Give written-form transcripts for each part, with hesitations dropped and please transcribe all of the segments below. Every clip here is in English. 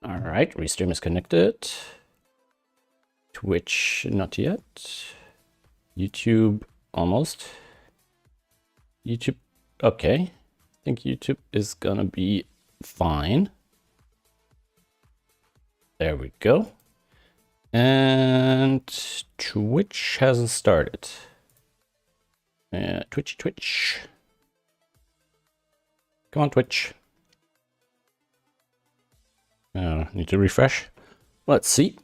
All right, Restream is connected. Twitch, not yet. YouTube, almost. YouTube, okay. I think YouTube is gonna be fine. There we go. And Twitch hasn't started. Twitch. Come on, Twitch. Need to refresh. Let's see.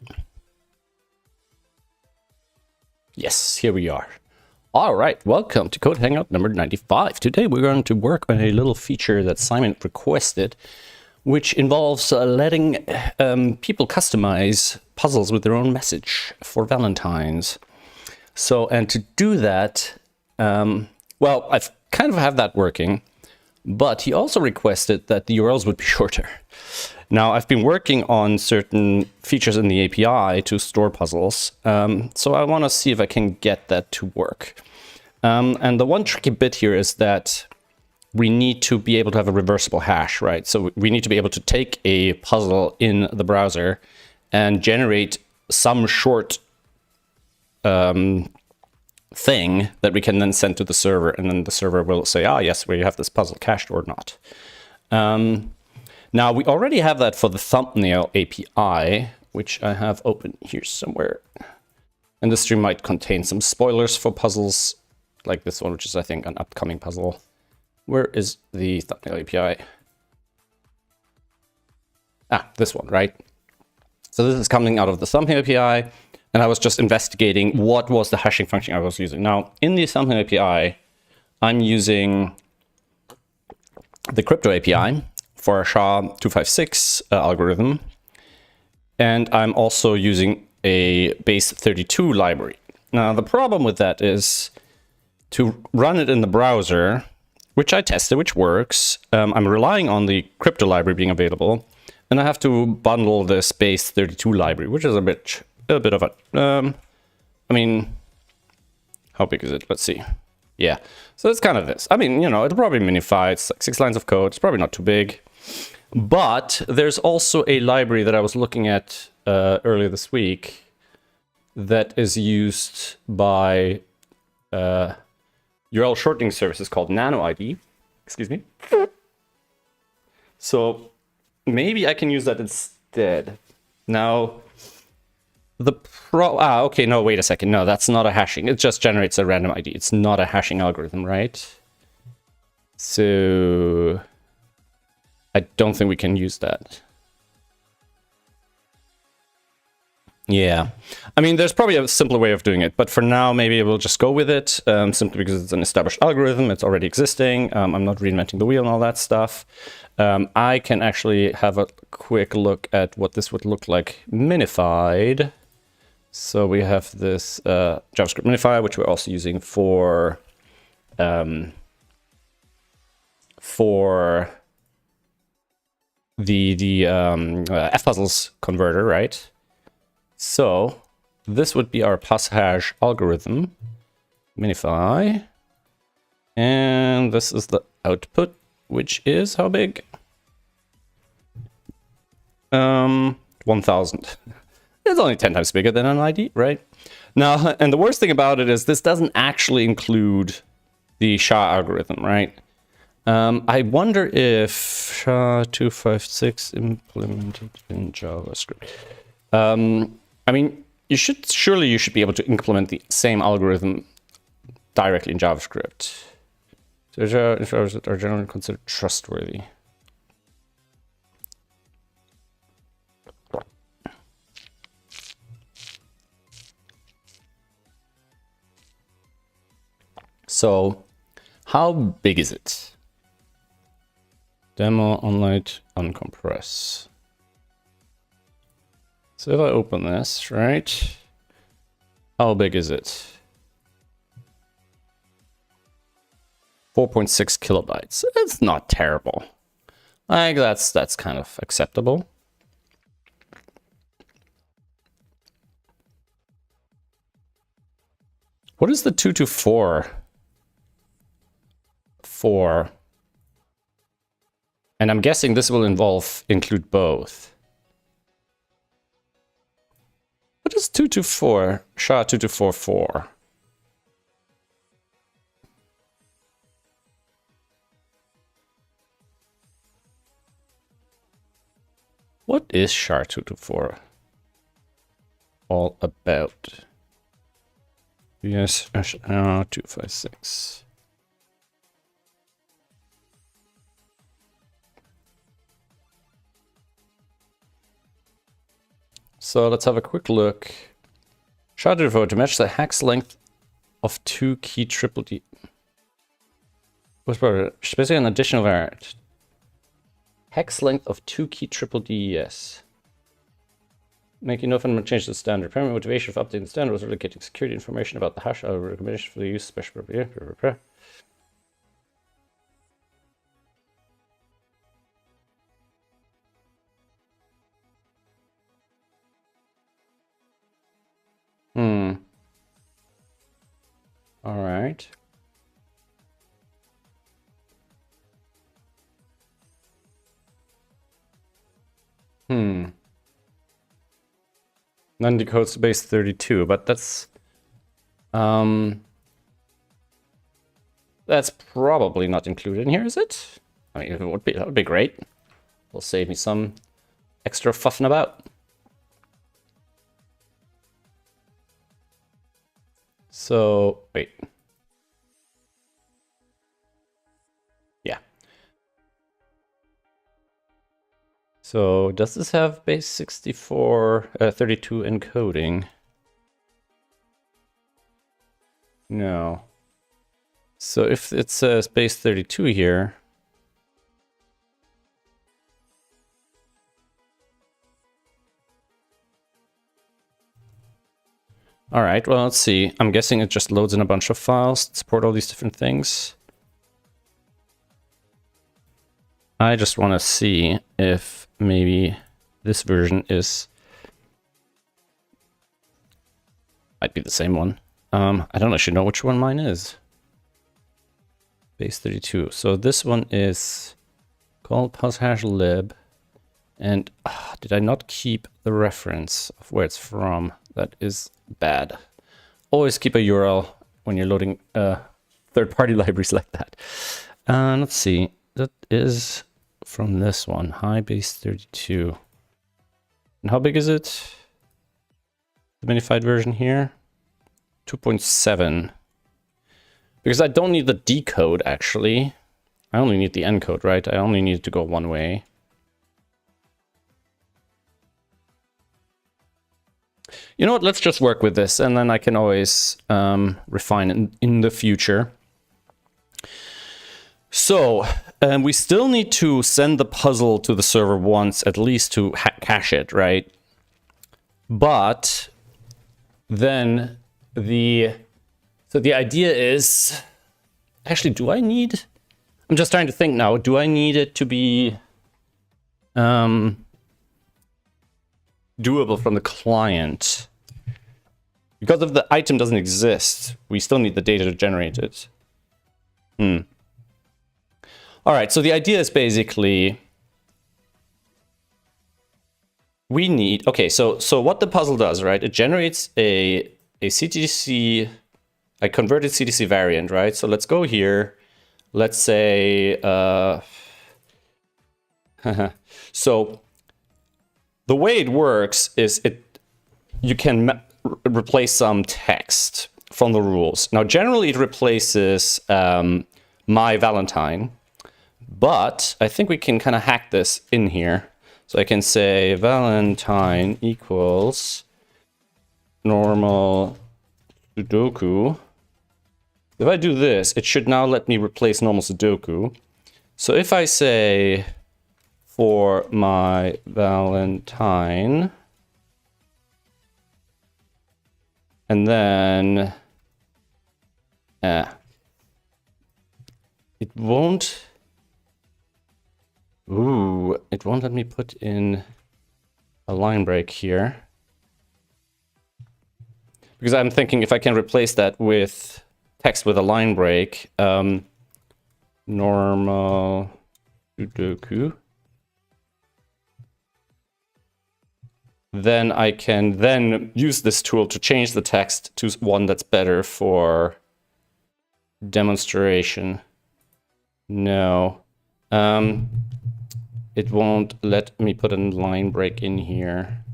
Yes, here we are. All right, welcome to Code Hangout number 95. Today we're going to work on a little feature that Simon requested, which involves letting people customize puzzles with their own message for Valentine's. So, and to do that, well, I've kind of have that working, but he also requested that the URLs would be shorter. Now, I've been working on certain features in the API to store puzzles, so I want to see if I can get that to work. And the one tricky bit here is that we need to be able to have a reversible hash, right? So we need to be able to take a puzzle in the browser and generate some short thing that we can then send to the server, and then the server will say, ah, yes, we have this puzzle cached or not. Now, we already have that for the thumbnail API, which I have open here somewhere. And this stream might contain some spoilers for puzzles like this one, which is, I think, an upcoming puzzle. Where is the thumbnail API? Ah, this one, right? So this is coming out of the thumbnail API, and I was just investigating what was the hashing function I was using. Now, in the thumbnail API, I'm using the crypto API for a SHA-256 algorithm, and I'm also using a base32 library. Now, the problem with that is to run it in the browser, which I tested, which works. I'm relying on the crypto library being available, and I have to bundle this base32 library, which is a bit of a, I mean, how big is it? Let's see. Yeah, so it's kind of this. I mean, you know, it'll probably minify. It's like 6 lines of code. It's probably not too big. But there's also a library that I was looking at earlier this week that is used by URL shortening services called NanoID. Excuse me. So maybe I can use that instead. Now, okay, no, wait a second. No, that's not a hashing. It just generates a random ID. It's not a hashing algorithm, right? So I don't think we can use that. Yeah, I mean, there's probably a simpler way of doing it, but for now, maybe we'll just go with it, simply because it's an established algorithm, it's already existing, I'm not reinventing the wheel and all that stuff. I can actually have a quick look at what this would look like minified. So we have this JavaScript minifier, which we're also using for the fpuzzles converter, right? So this would be our passhash algorithm, minify, and this is the output, which is how big? 1000. It's only 10 times bigger than an ID, right? Now, and the worst thing about it is this doesn't actually include the SHA algorithm, right? I wonder if SHA-256 implemented in JavaScript. I mean, surely you should be able to implement the same algorithm directly in JavaScript. So infrastructures are generally considered trustworthy. So, how big is it? Demo, onlight, uncompress. So if I open this, right? How big is it? 4.6 kilobytes. It's not terrible. Like that's kind of acceptable. What is the 2 to 4 for? And I'm guessing this will include both. What is 224? SHA-2244. What is SHA-224 all about? Yes, 256. So let's have a quick look. SHA-224 to match the hex length of 2 key triple D. What's basically an additional variant. Hex length of 2 key triple DES. Making no fundamental change to the standard. Primary motivation for updating the standard was relocating security information about the hash. Our recommendation for the use special. All right. None decodes to base 32, but that's probably not included in here, is it? I mean, that would be great. It'll save me some extra fuffing about. So, wait. Yeah. So, does this have base 32 encoding? No. So, if it says base 32 here, all right, well, let's see. I'm guessing it just loads in a bunch of files to support all these different things. I just want to see if maybe this version might be the same one. I don't actually know which one mine is. Base 32. So this one is called PosHashLib. And did I not keep the reference of where it's from? That is bad. Always keep a URL when you're loading third-party libraries like that. Let's see. That is from this one, high base 32. And how big is it? The minified version here, 2.7. Because I don't need the decode actually. I only need the encode, right? I only need to go one way. You know what, let's just work with this and then I can always refine it in the future. So we still need to send the puzzle to the server once, at least to cache it, right? But then the idea is, actually, do I need, I'm just trying to think now, do I need it to be doable from the client? Because if the item doesn't exist, we still need the data to generate it. All right, so the idea is basically we need, okay, so what the puzzle does, right? It generates a CTC, a converted CTC variant, right? So let's go here. Let's say, so the way it works is you can replace some text from the rules. Now, generally it replaces my Valentine, but I think we can kind of hack this in here. So I can say Valentine equals normal Sudoku. If I do this, it should now let me replace normal Sudoku. So if I say for my Valentine, and then it won't. Ooh, it won't let me put in a line break here. Because I'm thinking if I can replace that with text with a line break, normal Sudoku. then I can then use this tool to change the text to one that's better for demonstration. No. It won't let me put a line break in here.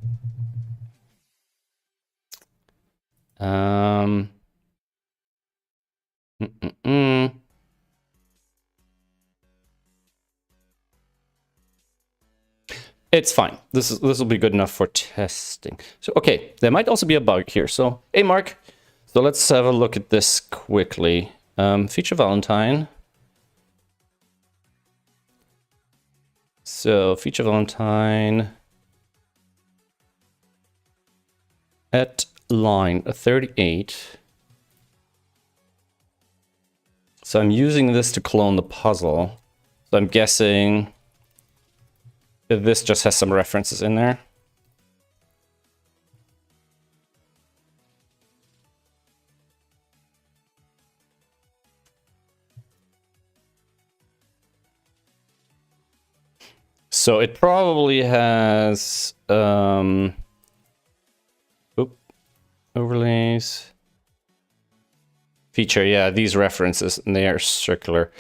It's fine. This will be good enough for testing. So, okay, there might also be a bug here. So, hey, Mark. So let's have a look at this quickly. Feature Valentine. So, feature Valentine at line 38. So I'm using this to clone the puzzle. So I'm guessing that this just has some references in there. So it probably has overlays. Feature, yeah, these references, and they are circular.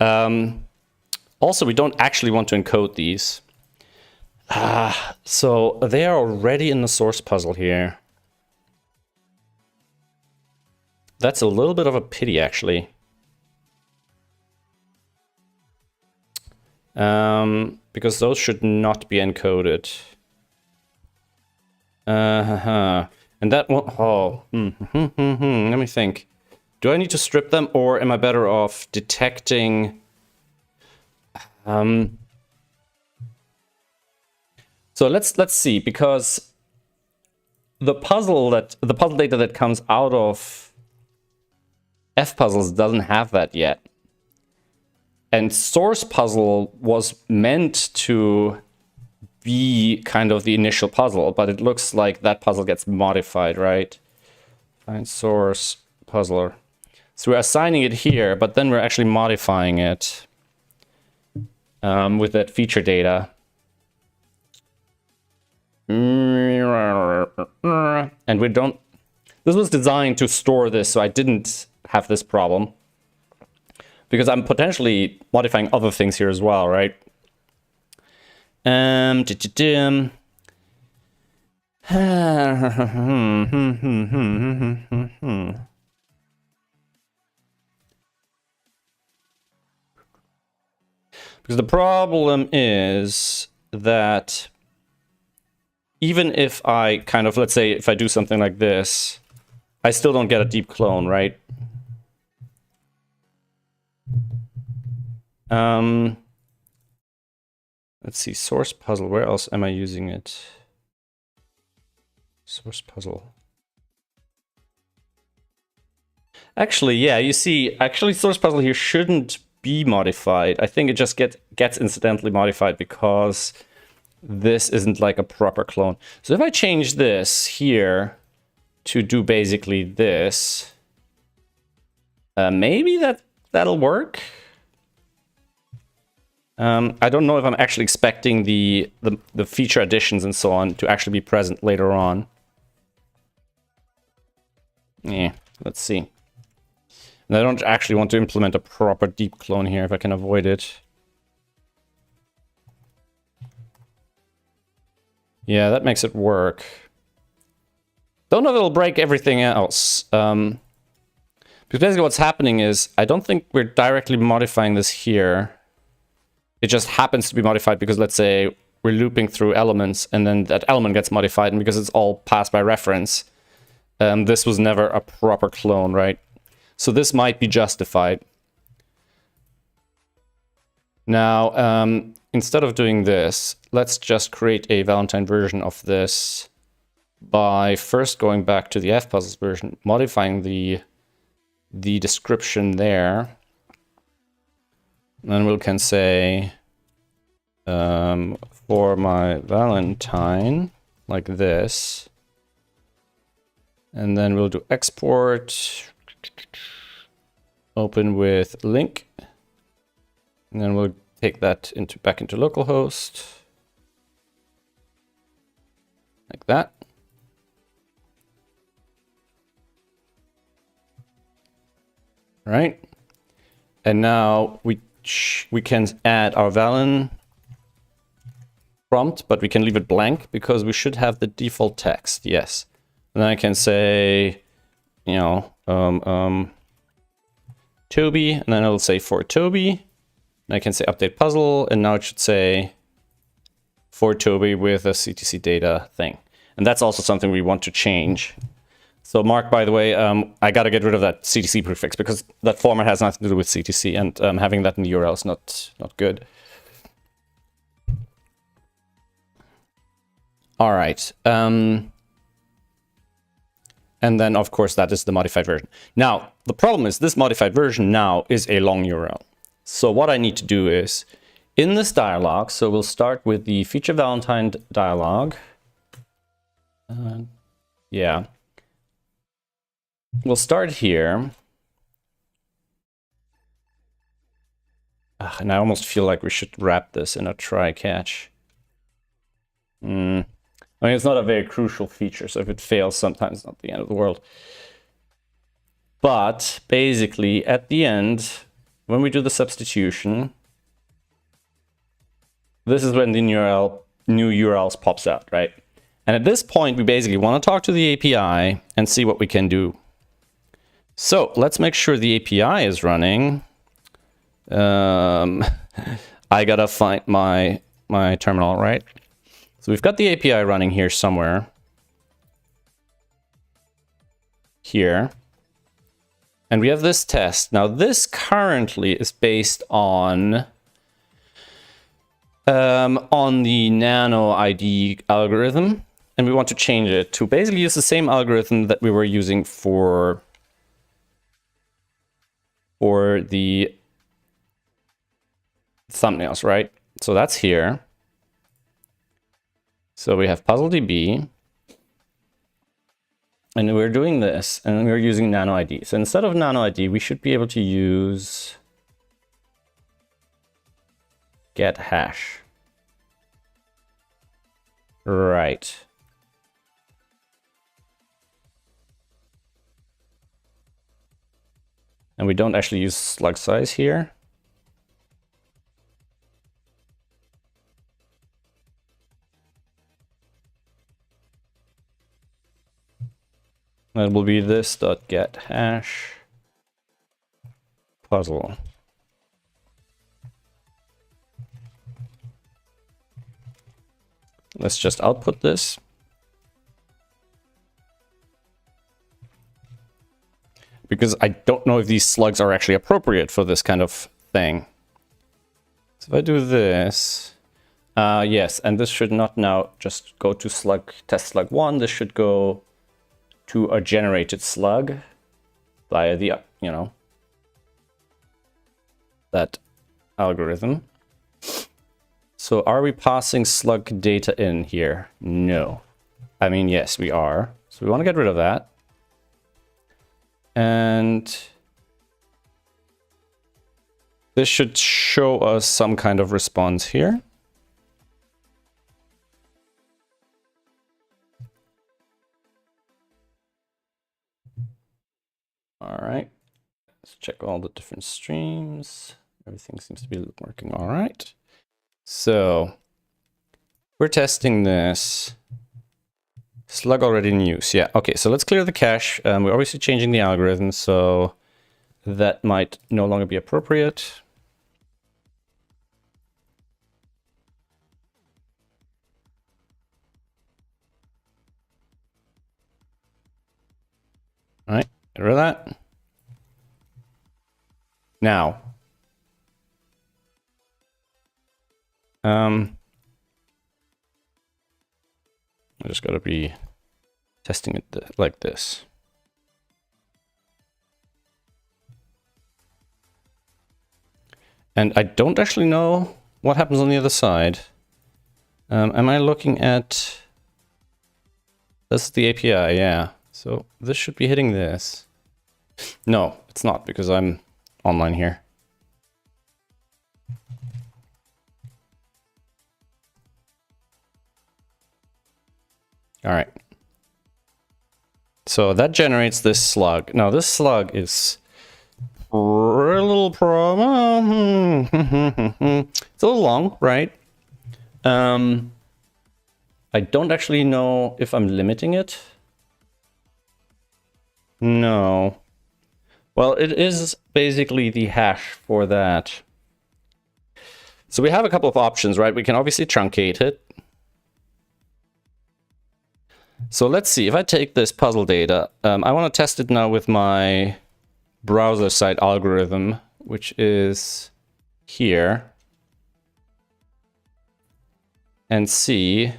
Also, we don't actually want to encode these. So they are already in the source puzzle here. That's a little bit of a pity, actually. Because those should not be encoded. And that one, let me think. Do I need to strip them, or am I better off detecting? So let's see, because the puzzle data that comes out of fpuzzles doesn't have that yet. And source puzzle was meant to be kind of the initial puzzle, but it looks like that puzzle gets modified, right? Find source puzzler. So we're assigning it here, but then we're actually modifying it with that feature data. And we don't... This was designed to store this, so I didn't have this problem. Because I'm potentially modifying other things here as well, right? Because the problem is that even if I kind of, let's say, if I do something like this, I still don't get a deep clone, right? Let's see, source puzzle, where else am I using it? Source puzzle. Actually, yeah, you see, actually source puzzle here shouldn't be modified. I think it just gets incidentally modified because this isn't like a proper clone. So if I change this here to do basically this, maybe that'll work. I don't know if I'm actually expecting the feature additions and so on to actually be present later on. Yeah, let's see. And I don't actually want to implement a proper deep clone here if I can avoid it. Yeah, that makes it work. Don't know if it'll break everything else. Because basically what's happening is, I don't think we're directly modifying this here. It just happens to be modified because, let's say, we're looping through elements and then that element gets modified, and because it's all passed by reference, this was never a proper clone, right? So this might be justified. Now, instead of doing this, let's just create a Valentine version of this by first going back to the fpuzzles version, modifying the description there. And then we can say, for my Valentine, like this. And then we'll do export, open with link. And then we'll take that back into localhost. like that. Right. And now we can add our Valen prompt, but we can leave it blank because we should have the default text. Yes. And then I can say, you know, Toby, and then it'll say for Toby. And I can say update puzzle, and now it should say for Toby with a CTC data thing. And that's also something we want to change. So Mark, by the way, I got to get rid of that CTC prefix because that format has nothing to do with CTC, and having that in the URL is not good. All right. And then, of course, that is the modified version. Now, the problem is this modified version now is a long URL. So what I need to do is, in this dialog, so we'll start with the feature Valentine dialog. Yeah. We'll start here. And I almost feel like we should wrap this in a try-catch. I mean, it's not a very crucial feature, so if it fails, sometimes it's not the end of the world. But basically, at the end, when we do the substitution, this is when the new URLs pops out, right? And at this point, we basically want to talk to the API and see what we can do. So let's make sure the API is running. I gotta find my terminal, right? So we've got the API running here somewhere. Here. And we have this test. Now this currently is based on the nano ID algorithm. And we want to change it to basically use the same algorithm that we were using for the thumbnails, right? So that's here. So we have PuzzleDB, and we're doing this, and we're using nano ID. So instead of nano ID, we should be able to use get hash. Right. And we don't actually use slug size here. That will be this dot get hash puzzle. Let's just output this. Because I don't know if these slugs are actually appropriate for this kind of thing. So if I do this, yes, and this should not now just go to slug test slug 1. This should go to a generated slug via the, you know, that algorithm. So are we passing slug data in here? No. I mean, yes, we are. So we want to get rid of that. And this should show us some kind of response here. All right, let's check all the different streams. Everything seems to be working all right. So we're testing this. Slug already in use. Yeah, okay, so let's clear the cache. We're obviously changing the algorithm, so that might no longer be appropriate. All right, get rid of that. Now, I just gotta be testing it like this. And I don't actually know what happens on the other side. Am I looking at... This is the API, yeah. So this should be hitting this. No, it's not, because I'm online here. All right. So that generates this slug. Now this slug is a little it's a little long, right? I don't actually know if I'm limiting it. No. Well, it is basically the hash for that. So we have a couple of options, right? We can obviously truncate it. So let's see, if I take this puzzle data, I want to test it now with my browser side algorithm, which is here, and see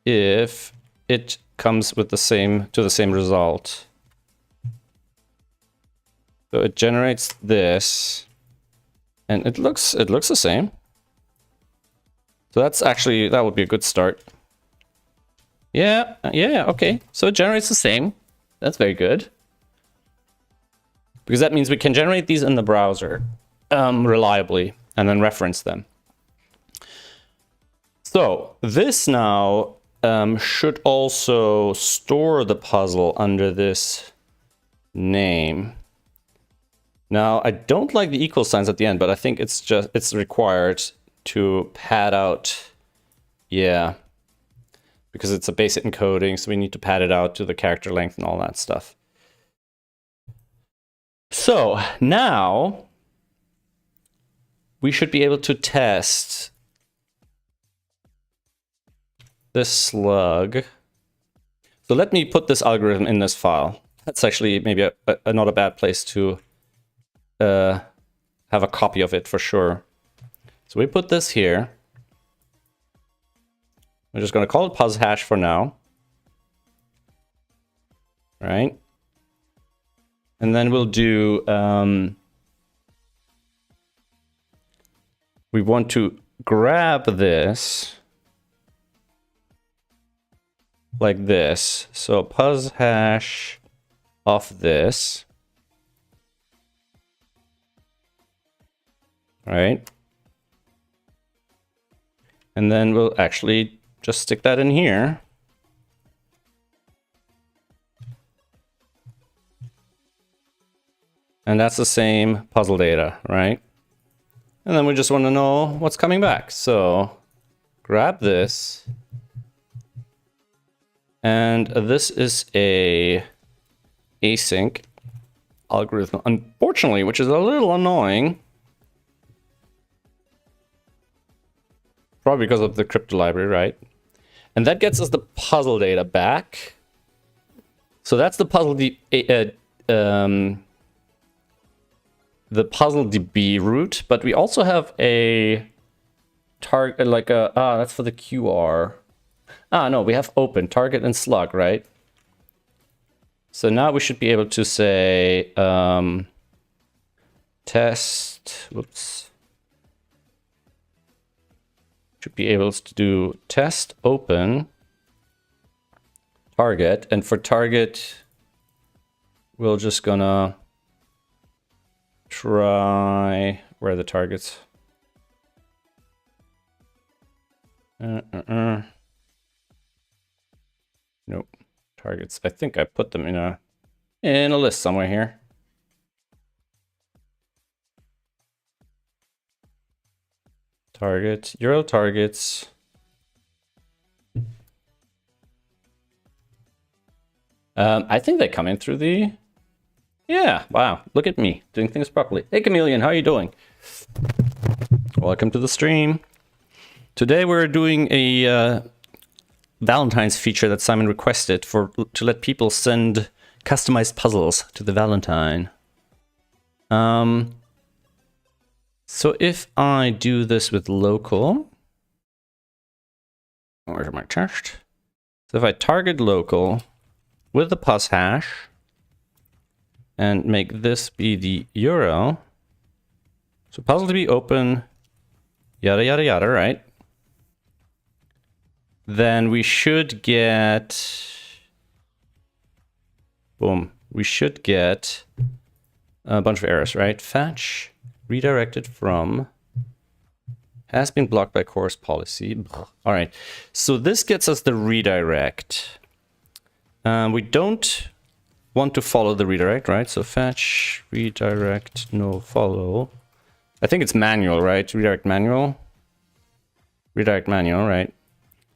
if it comes with the same result. So it generates this, and it looks the same. So that's actually, that would be a good start. Yeah, okay. So it generates the same. That's very good. Because that means we can generate these in the browser reliably and then reference them. So this now should also store the puzzle under this name. Now, I don't like the equal signs at the end, but I think it's required to pad out, yeah, because it's a basic encoding, so we need to pad it out to the character length and all that stuff. So now we should be able to test this slug. So let me put this algorithm in this file. That's actually maybe not a bad place to have a copy of it for sure. So we put this here. We're just going to call it puz hash for now. Right? And then we'll do, we want to grab this like this. So puz hash of this. Right? And then we'll actually just stick that in here. And that's the same puzzle data, right? And then we just want to know what's coming back. So grab this. And this is a async algorithm, unfortunately, which is a little annoying. Probably because of the crypto library, right? And that gets us the puzzle data back. So that's the puzzle the puzzle DB root, but we also have a target, like a, that's for the QR. No, we have open, target, and slug, right? So now we should be able to say test, whoops. Should be able to do test open target, and for target, we're just gonna try, where are the targets? Nope, targets. I think I put them in a list somewhere here. Target, Euro targets. I think they come in through the, yeah, wow, look at me doing things properly. Hey Chameleon, how are you doing? Welcome to the stream. Today we're doing a Valentine's feature that Simon requested to let people send customized puzzles to the Valentine. So if I do this with local, where's my test? So if I target local with the puz hash and make this be the URL, so puzzle to be open, yada, yada, yada, right? Then we should get, boom, we should get a bunch of errors, right? Fetch redirected from Has been blocked by course policy. All right. So this gets us the redirect. We don't want to follow the redirect, right? So fetch, redirect, no follow. I think it's manual, right? Redirect manual. Redirect manual, right?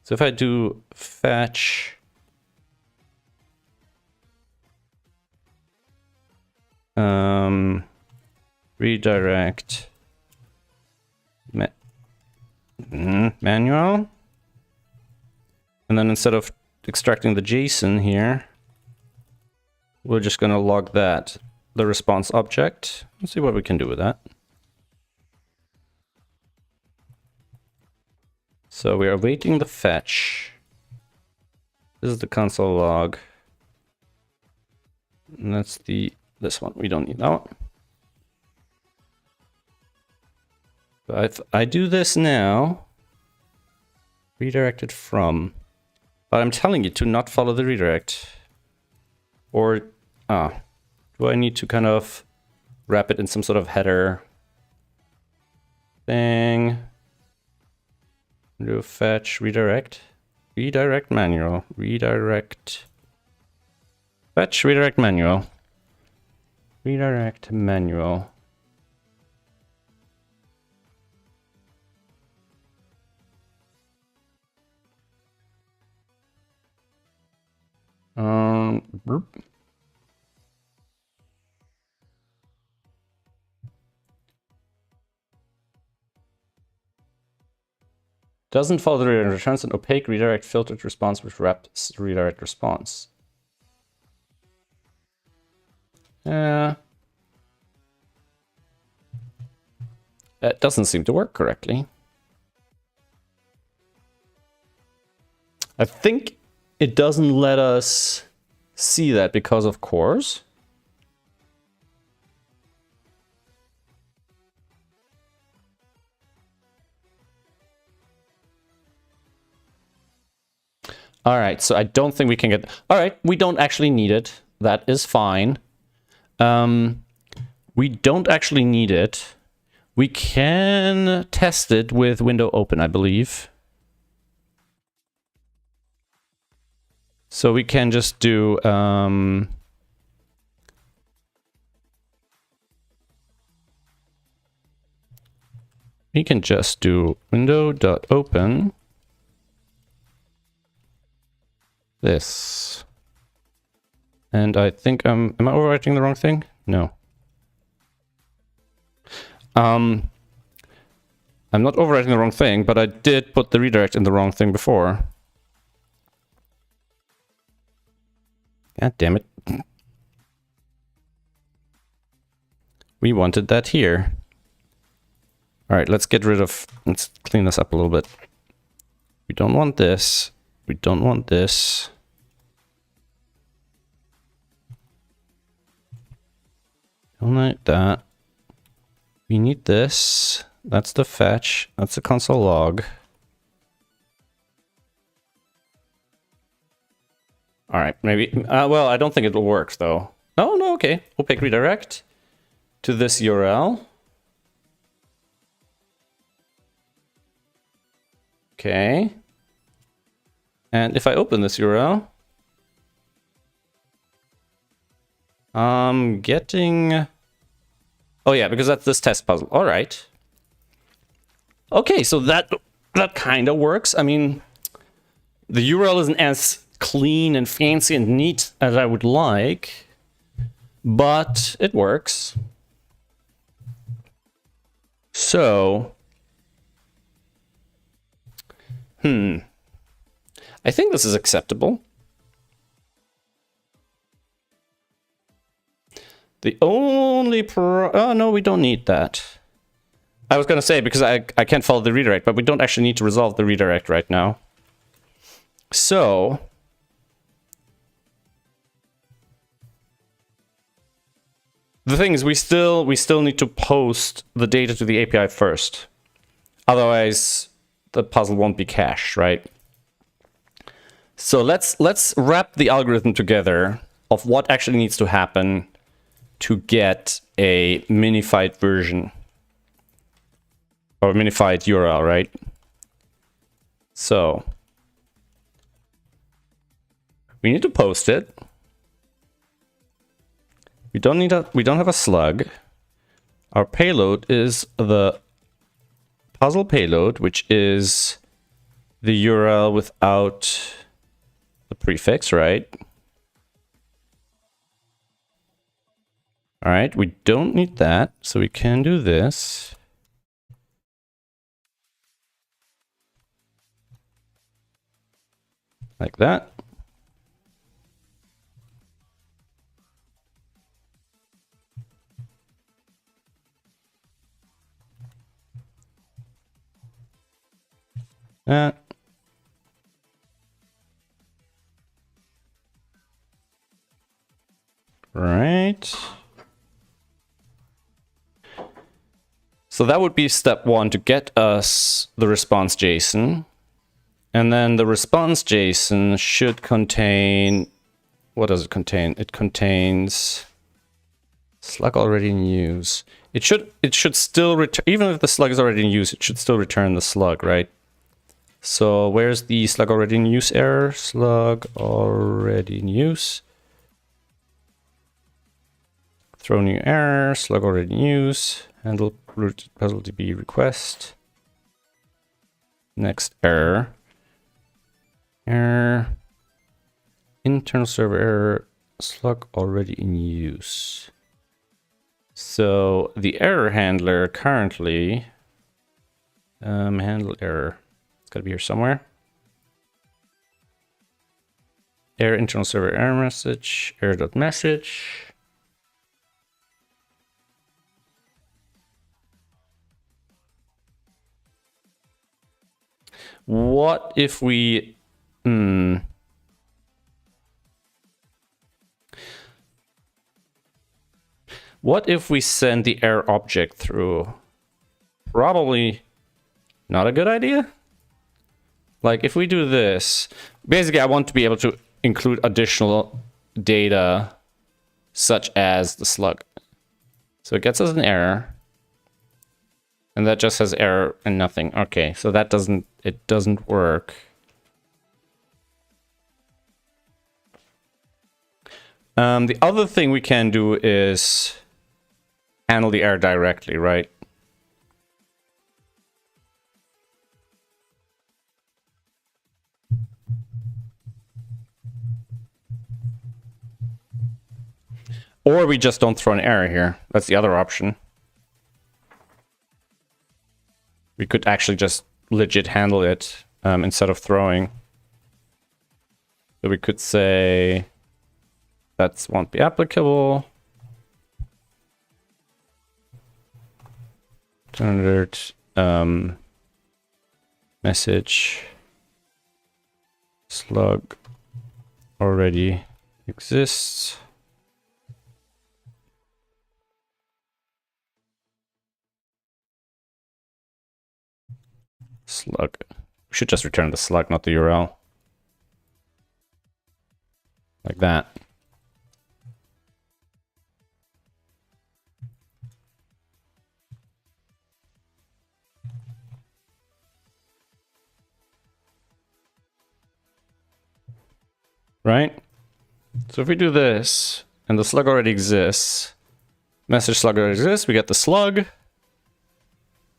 So if I do fetch, redirect manual, and then instead of extracting the JSON here, we're just going to log that, the response object. Let's see what we can do with that. So we are awaiting the fetch. This is the console log. And that's this one. We don't need that one. But if I do this now, redirected from, but I'm telling you to not follow the redirect. Or, do I need to kind of wrap it in some sort of header thing? Do fetch, redirect, redirect manual, redirect, fetch, redirect manual, redirect manual. Burp. Doesn't follow the redirect, returns an opaque redirect filtered response which wraps redirect response. That doesn't seem to work correctly. I think it doesn't let us see that because of course. All right, so I don't think we can get... All right, we don't actually need it. That is fine. We don't actually need it. We can test it with window open, I believe. So we can just do... we can just do window.open. This. And I think am I overwriting the wrong thing? No. I'm not overwriting the wrong thing, but I did put the redirect in the wrong thing before. God damn it. We wanted that here. All right, let's clean this up a little bit. We don't want this. We don't want this. Don't like that. We need this. That's the fetch. That's the console log. All right, maybe. Well, I don't think it will work though. Oh, no, okay. Opaque redirect to this URL. Okay. And if I open this URL, I'm getting... Oh yeah, because that's this test puzzle. All right. Okay, so that kind of works. I mean, the URL isn't as clean and fancy and neat as I would like, but it works. So, I think this is acceptable. The only oh no, we don't need that. I was gonna say because I can't follow the redirect, but we don't actually need to resolve the redirect right now. So the thing is, we still need to post the data to the API first. Otherwise, the puzzle won't be cached, right? So let's wrap the algorithm together of what actually needs to happen to get a minified version. or minified URL, right? So we need to post it. We don't have a slug. Our payload is the puzzle payload, which is the URL without the prefix, right? All right, we don't need that, so we can do this. Like that. That. Right. So that would be step one to get us the response JSON. And then the response JSON should contain, what does it contain? It contains slug already in use. It should still return, even if the slug is already in use, it should still return the slug, right? So where's the slug already in use error? Slug already in use. Throw new error, slug already in use. Handle root puzzle DB request. Next error. Error. Internal server error. Slug already in use. So the error handler currently, handle error. It's got to be here somewhere. Error internal server error message. Error.message. What if we... What if we send the error object through? Probably not a good idea. Like if we do this, basically I want to be able to include additional data such as the slug. So it gets us an error. And that just has error and nothing. Okay, so that doesn't work. The other thing we can do is handle the error directly, right? Or we just don't throw an error here. That's the other option. We could actually just legit handle it instead of throwing. So we could say that won't be applicable. Standard message slug already exists. Slug. We should just return the slug, not the URL. Like that. Right? So if we do this, and the slug already exists, message slug already exists, we get the slug.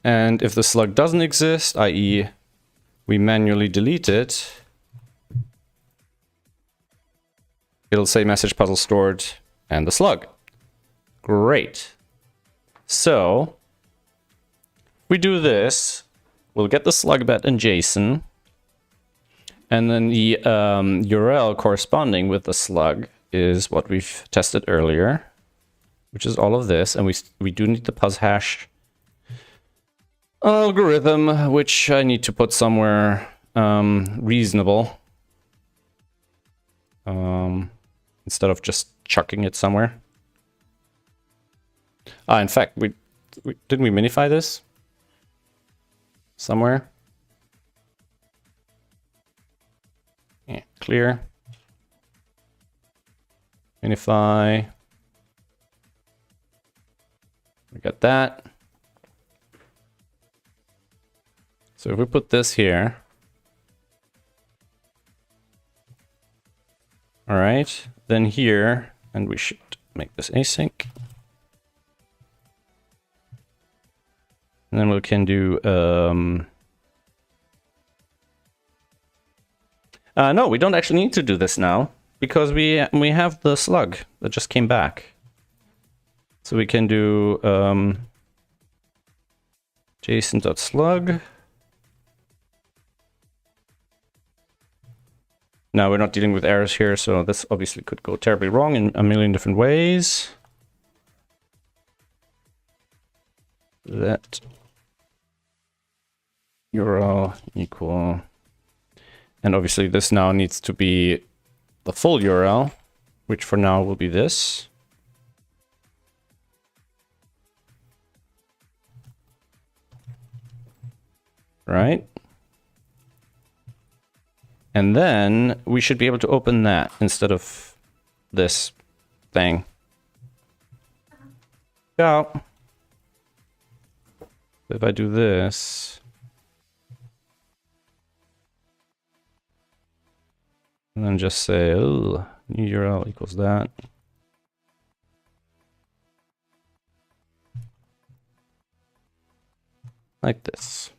And if the slug doesn't exist, i.e. we manually delete it, it'll say message puzzle stored and the slug. Great. So we do this, we'll get the slug bet in JSON, and then the URL corresponding with the slug is what we've tested earlier, which is all of this, and we do need the puz hash algorithm, which I need to put somewhere reasonable instead of just chucking it somewhere. In fact, didn't we minify this somewhere? Yeah, clear. Minify. We got that. So if we put this here, all right, then here, and we should make this async. And then we can do, no, we don't actually need to do this now because we have the slug that just came back. So we can do JSON.slug. Now we're not dealing with errors here, so this obviously could go terribly wrong in a million different ways. Let URL equal, and obviously this now needs to be the full URL, which for now will be this. Right? And then we should be able to open that instead of this thing. Yeah. If I do this, and then just say, oh, new URL equals that. Like this.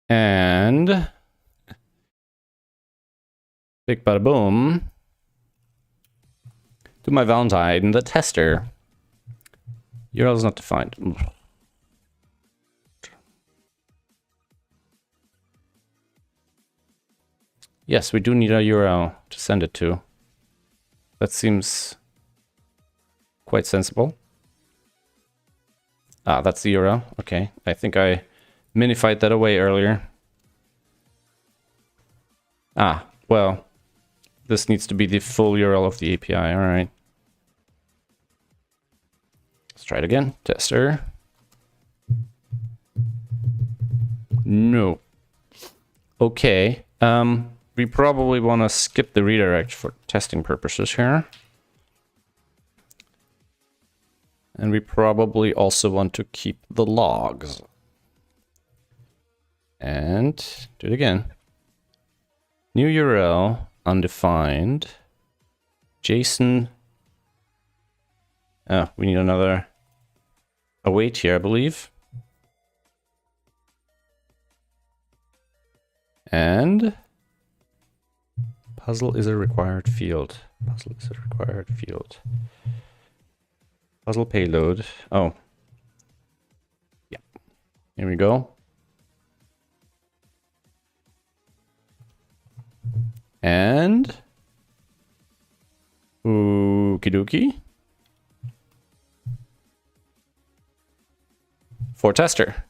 And big bada boom. To my Valentine, the tester. URL is not defined. Yes, we do need a URL to send it to. That seems quite sensible. Ah, that's the URL. Okay, I think I minified that away earlier. Ah, well, this needs to be the full URL of the API. All right. Let's try it again. Tester. No. Okay. We probably want to skip the redirect for testing purposes here. And we probably also want to keep the logs. And do it again. New URL, undefined. JSON. Oh, we need another await here, I believe. And puzzle is a required field. Puzzle is a required field. Puzzle payload. Oh. Yeah. Here we go. And okie dokie. For tester.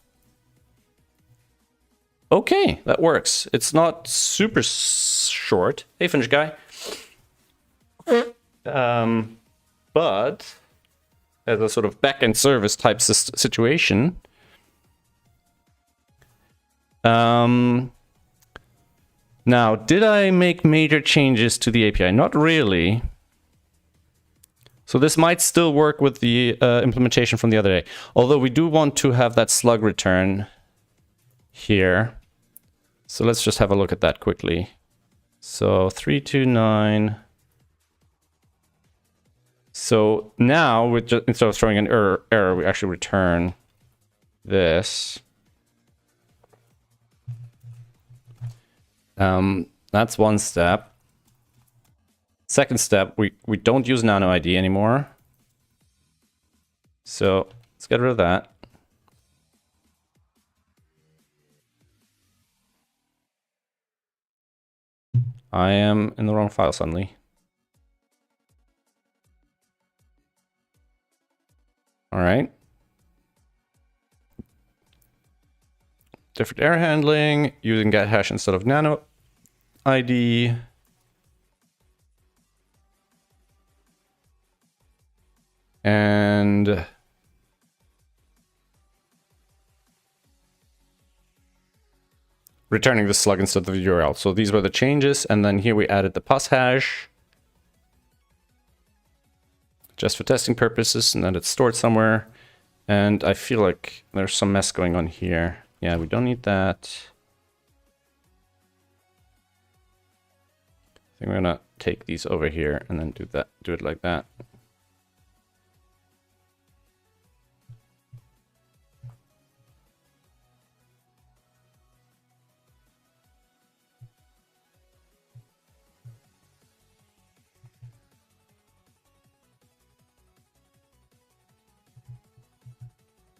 Okay, that works. It's not super short. Hey, Finnish guy. But as a sort of backend service type situation, now, did I make major changes to the API? Not really. So this might still work with the implementation from the other day. Although we do want to have that slug return here. So let's just have a look at that quickly. So 329. So now, with just, instead of throwing an error, we actually return this. That's one step. Second step, we don't use nano ID anymore. So let's get rid of that. I am in the wrong file suddenly. All right. Different error handling, using get hash instead of nano ID. And returning the slug instead of the URL. So these were the changes, and then here we added the pus hash just for testing purposes, and then it's stored somewhere. And I feel like there's some mess going on here. Yeah, we don't need that. I think we're gonna take these over here and then do it like that.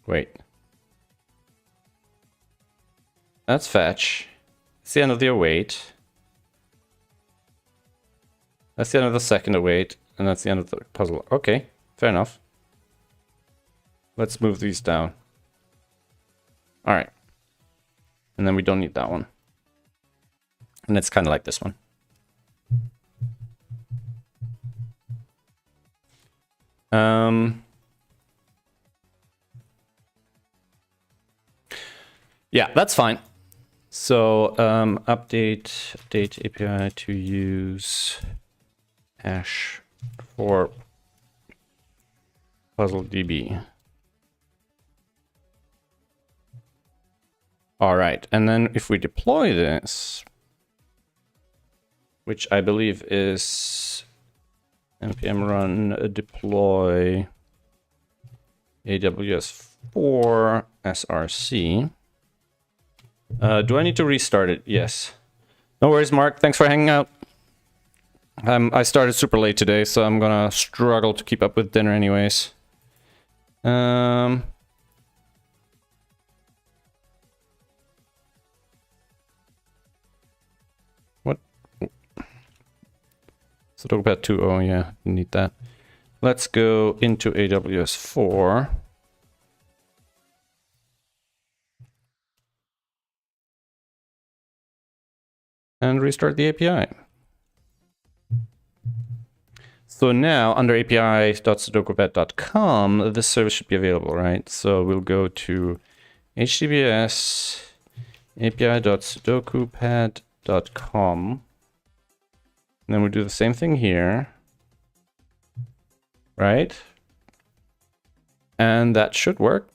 Wait. That's fetch. It's the end of the await. That's the end of the second await, and that's the end of the puzzle. Okay, fair enough. Let's move these down. All right. And then we don't need that one. And it's kind of like this one. Yeah, that's fine. So update API to use hash for puzzle DB. All right, and then if we deploy this, which I believe is npm run deploy AWS 4 src. Do I need to restart it? Yes. No worries, Mark. Thanks for hanging out. I started super late today, so I'm gonna struggle to keep up with dinner anyways. What? SudokuPad 2. Oh yeah, you need that. Let's go into AWS 4. And restart the API. So now under api.sudokupad.com, this service should be available, right? So we'll go to https api.sudokupad.com. And then we'll do the same thing here, right? And that should work.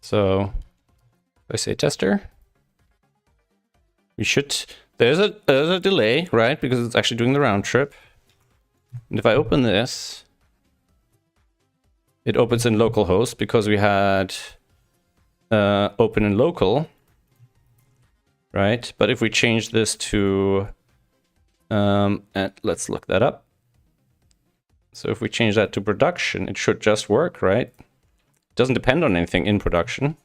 So I say tester. We should, there's a delay, right? Because it's actually doing the round trip. And if I open this, it opens in localhost because we had open in local, right? But if we change this to, and let's look that up. So if we change that to production, it should just work, right? Doesn't depend on anything in production.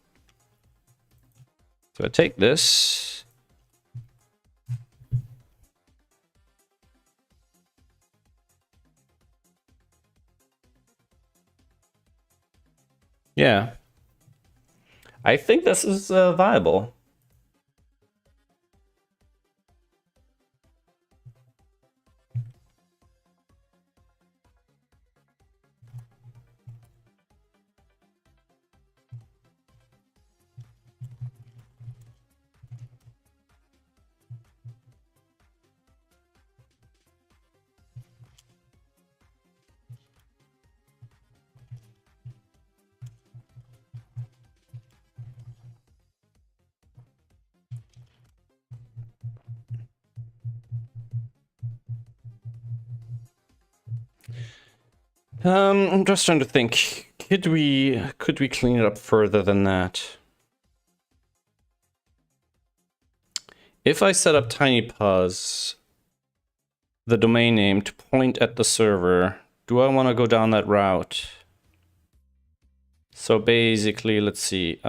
So I take this. Yeah. I think this is viable. I'm just trying to think. Could we clean it up further than that? If I set up TinyPuzz, the domain name, to point at the server, do I want to go down that route? So basically, let's see. If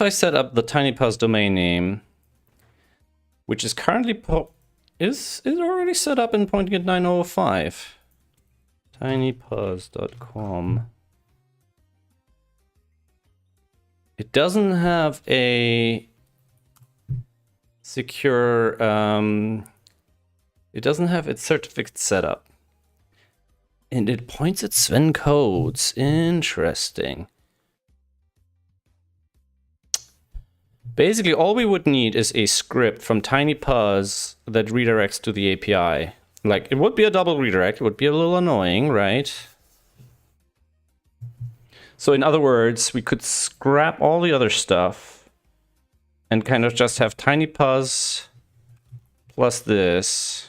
I set up the TinyPuzz domain name, which is currently is already set up and pointing at 905. tinypuzz.com. It doesn't have a secure, it doesn't have its certificate set up. And it points at Sven codes. Interesting. Basically, all we would need is a script from TinyPuzz that redirects to the API. Like, it would be a double redirect. It would be a little annoying, right? So in other words, we could scrap all the other stuff and kind of just have TinyPuzz plus this.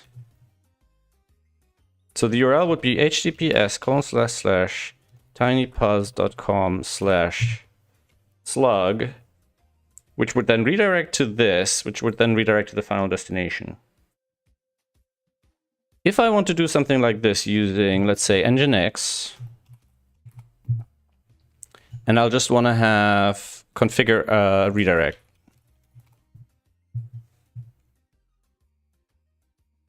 So the URL would be https://tinypuzz.com/slug, which would then redirect to this, which would then redirect to the final destination. If I want to do something like this using, let's say, Nginx, and I'll just want to have configure a redirect.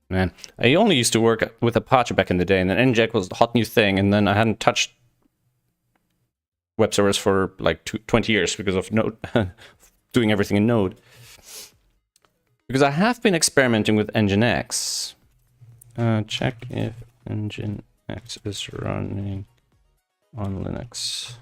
Man, I only used to work with Apache back in the day, and then Nginx was the hot new thing, and then I hadn't touched web servers for like 20 years because of Node, doing everything in Node. Because I have been experimenting with Nginx. Check if Nginx is running on Linux.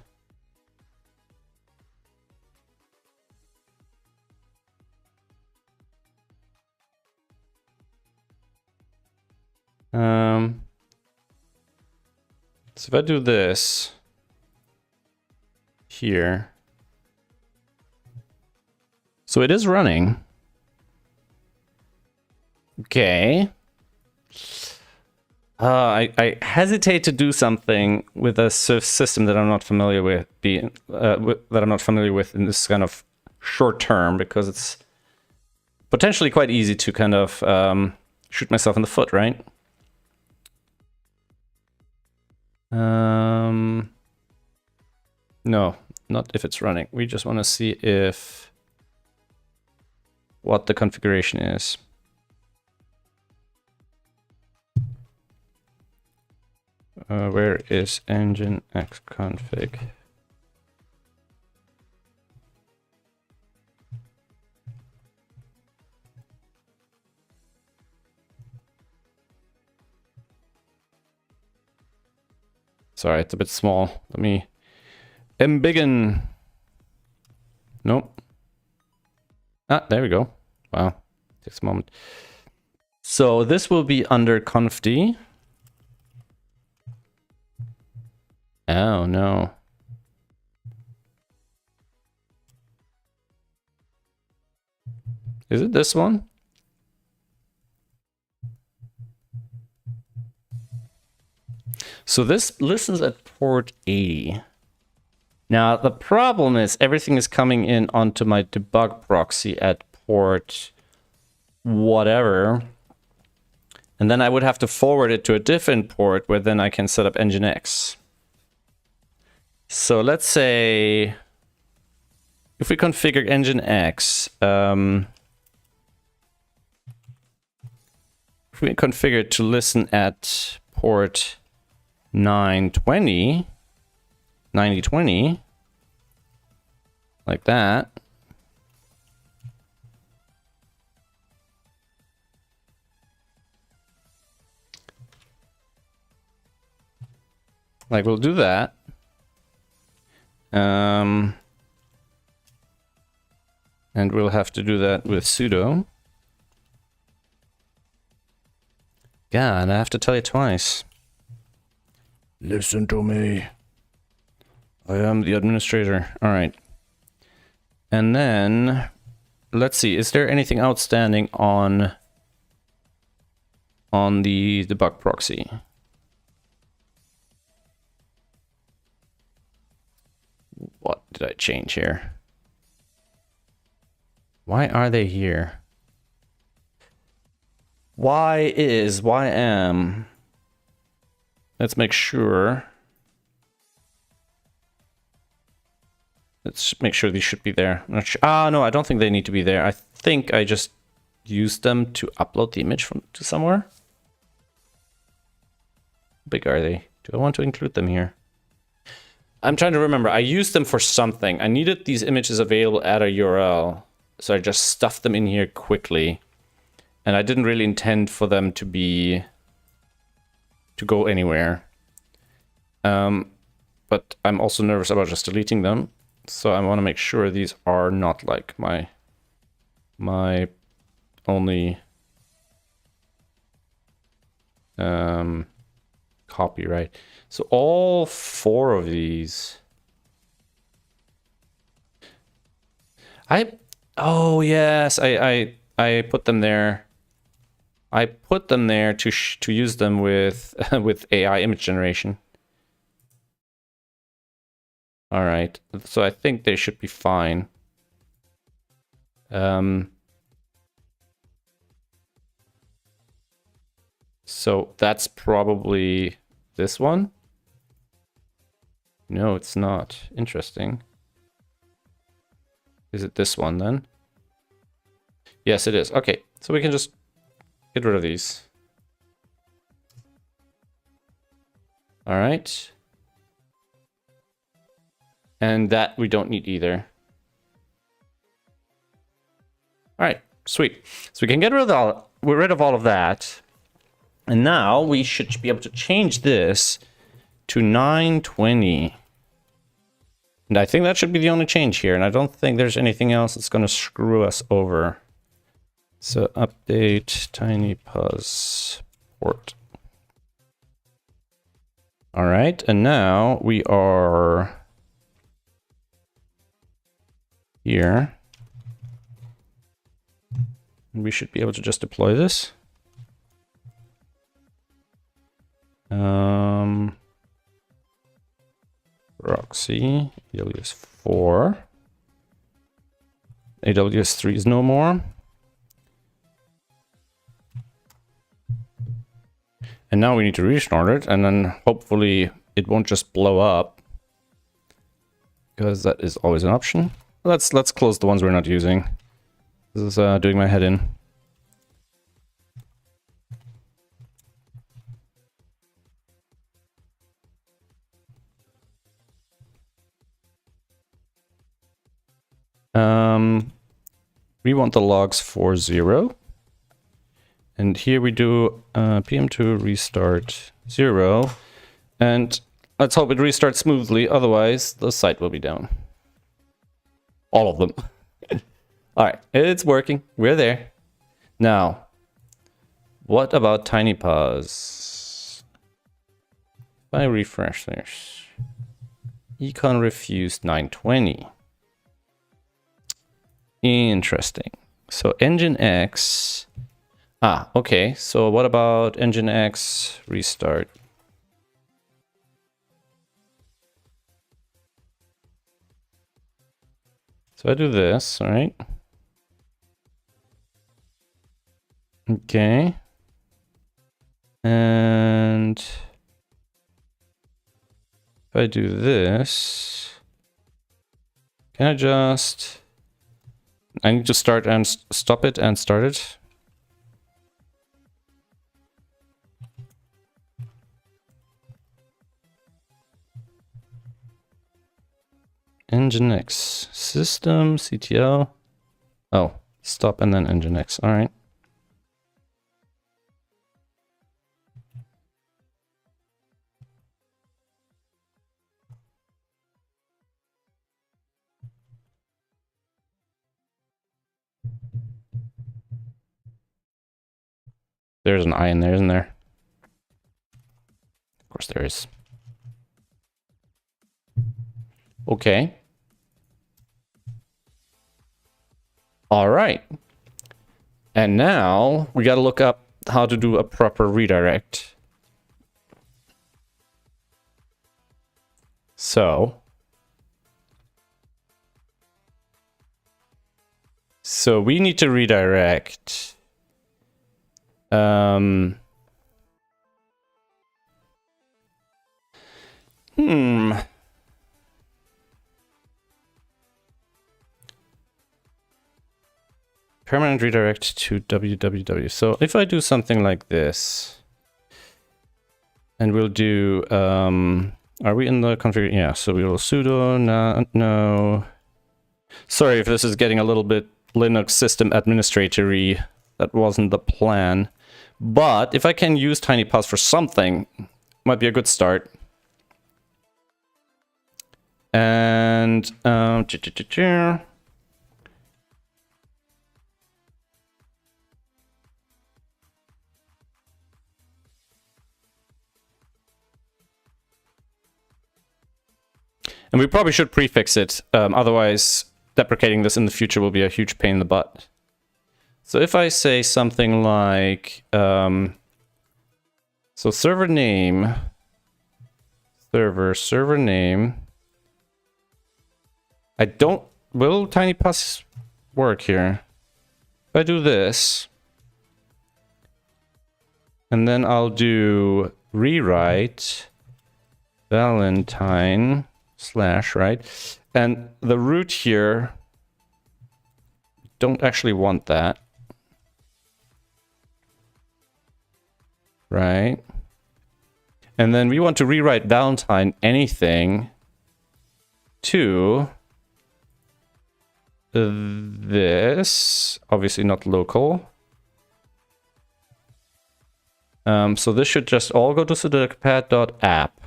So if I do this here, so it is running. Okay. I hesitate to do something with a system that I'm not familiar with, that I'm not familiar with in this kind of short term, because it's potentially quite easy to kind of shoot myself in the foot, right? No, not if it's running. We just want to see what the configuration is. Where is Nginx config? Sorry, it's a bit small. Let me embiggen. Nope. Ah, there we go. Wow, takes a moment. So this will be under confd. Oh no. Is it this one? So this listens at port 80. Now the problem is everything is coming in onto my debug proxy at port whatever. And then I would have to forward it to a different port where then I can set up Nginx. So let's say if we configure Nginx, if we configure it to listen at port 9020, like that. Like we'll do that. And we'll have to do that with sudo. God, I have to tell you twice. Listen to me. I am the administrator. All right. And then let's see, is there anything outstanding on the debug proxy? What did I change here? Why are they here? ym. Let's make sure. Let's make sure these should be there. I'm not sure. Ah, no, I don't think they need to be there. I think I just used them to upload the image to somewhere. How big are they? Do I want to include them here? I'm trying to remember. I used them for something. I needed these images available at a URL. So I just stuffed them in here quickly. And I didn't really intend for them to go anywhere. But I'm also nervous about just deleting them. So I want to make sure these are not like my my only copy, right? So all 4 of these. Oh yes, I put them there. I put them there to use them with with AI image generation. All right, so I think they should be fine. So that's probably this one. No, it's not. Interesting. Is it this one then? Yes, it is. Okay, so we can just get rid of these. All right. And that we don't need either. All right, sweet. So we can get rid of all of that. And now we should be able to change this to 920. And I think that should be the only change here. And I don't think there's anything else that's going to screw us over. So update TinyPuz port. All right, and now we are here. We should be able to just deploy this. Proxy, AWS 4. AWS 3 is no more. And now we need to restart it, and then hopefully it won't just blow up, because that is always an option. Let's close the ones we're not using. This is doing my head in. We want the logs for 0. And here we do PM2 restart 0. And let's hope it restarts smoothly, otherwise the site will be down. All of them. All right, it's working. We're there. Now, what about TinyPuz? If I refresh this, econ refused 920. Interesting. So Nginx. Okay. So what about Nginx restart? So I do this, all right? Okay. And if I do this, can I just... I need to start and stop it and start it. Nginx system CTL. Oh, stop and then Nginx. All right. There's an I in there, isn't there? Of course there is. Okay. All right. And now we got to look up how to do a proper redirect. So we need to redirect. Permanent redirect to www. So if I do something like this, and we'll do, are we in the configuration? Yeah, so we will sudo no. Sorry if this is getting a little bit Linux system administrator-y. That wasn't the plan. But if I can use TinyPuz for something, might be a good start. And And we probably should prefix it, otherwise deprecating this in the future will be a huge pain in the butt. So if I say something like, so server name, server name, will TinyPus work here? If I do this, and then I'll do rewrite Valentine / right? And the root here, don't actually want that. Right? And then we want to rewrite Valentine anything to this, obviously not local. So this should just all go to SudokuPad.app.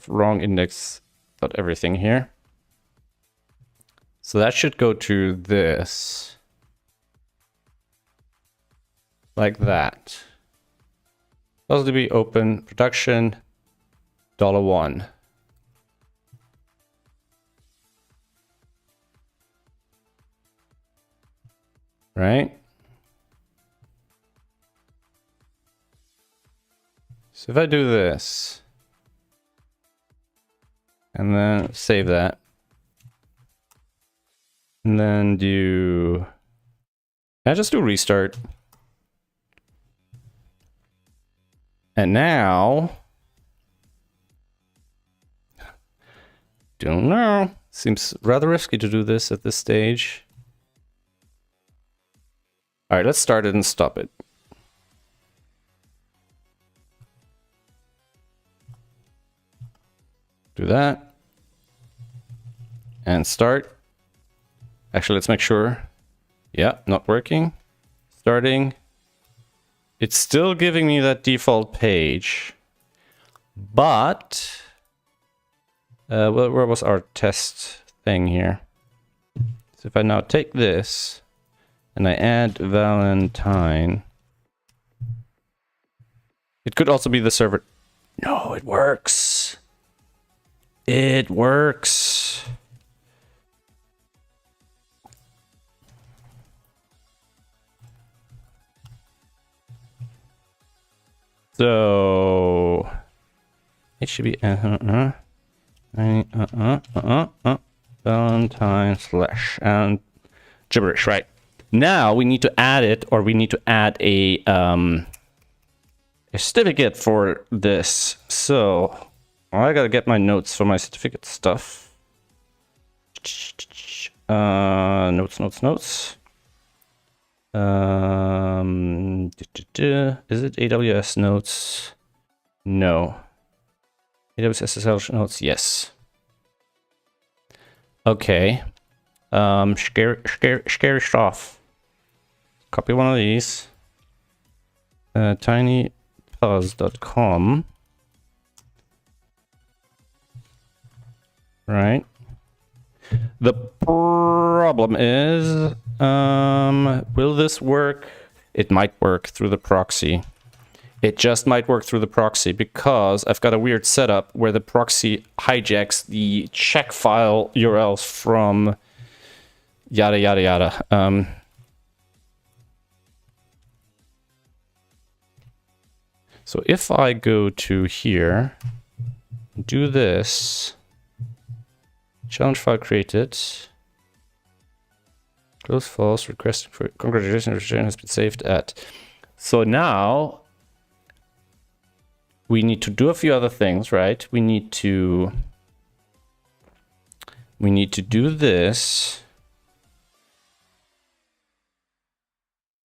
Wrong index everything here. So that should go to this. Like that. Possibly open production $1. Right? So if I do this, and then save that, and then just do restart. And now, don't know, seems rather risky to do this at this stage. All right, let's start it and stop it. Do that. And start. Actually, let's make sure. Yeah, not working. Starting. It's still giving me that default page. But where was our test thing here? So if I now take this and I add Valentine, it could also be the server. No, it works. It works. So it should be Valentine / and gibberish, right? Now we need to add it, or we need to add a certificate for this. So I gotta get my notes for my certificate stuff. Notes. Is it AWS notes? No. AWS SSL notes, yes. Okay. Scary stuff. Copy one of these. tinypus.com. Right. The problem is, will this work? It might work through the proxy. It just might work through the proxy because I've got a weird setup where the proxy hijacks the check file URLs from yada yada yada. So if I go to here, do this. Challenge file created. Close false. Requesting for congratulations. Return has been saved at. So now we need to do a few other things, right? We need to do this.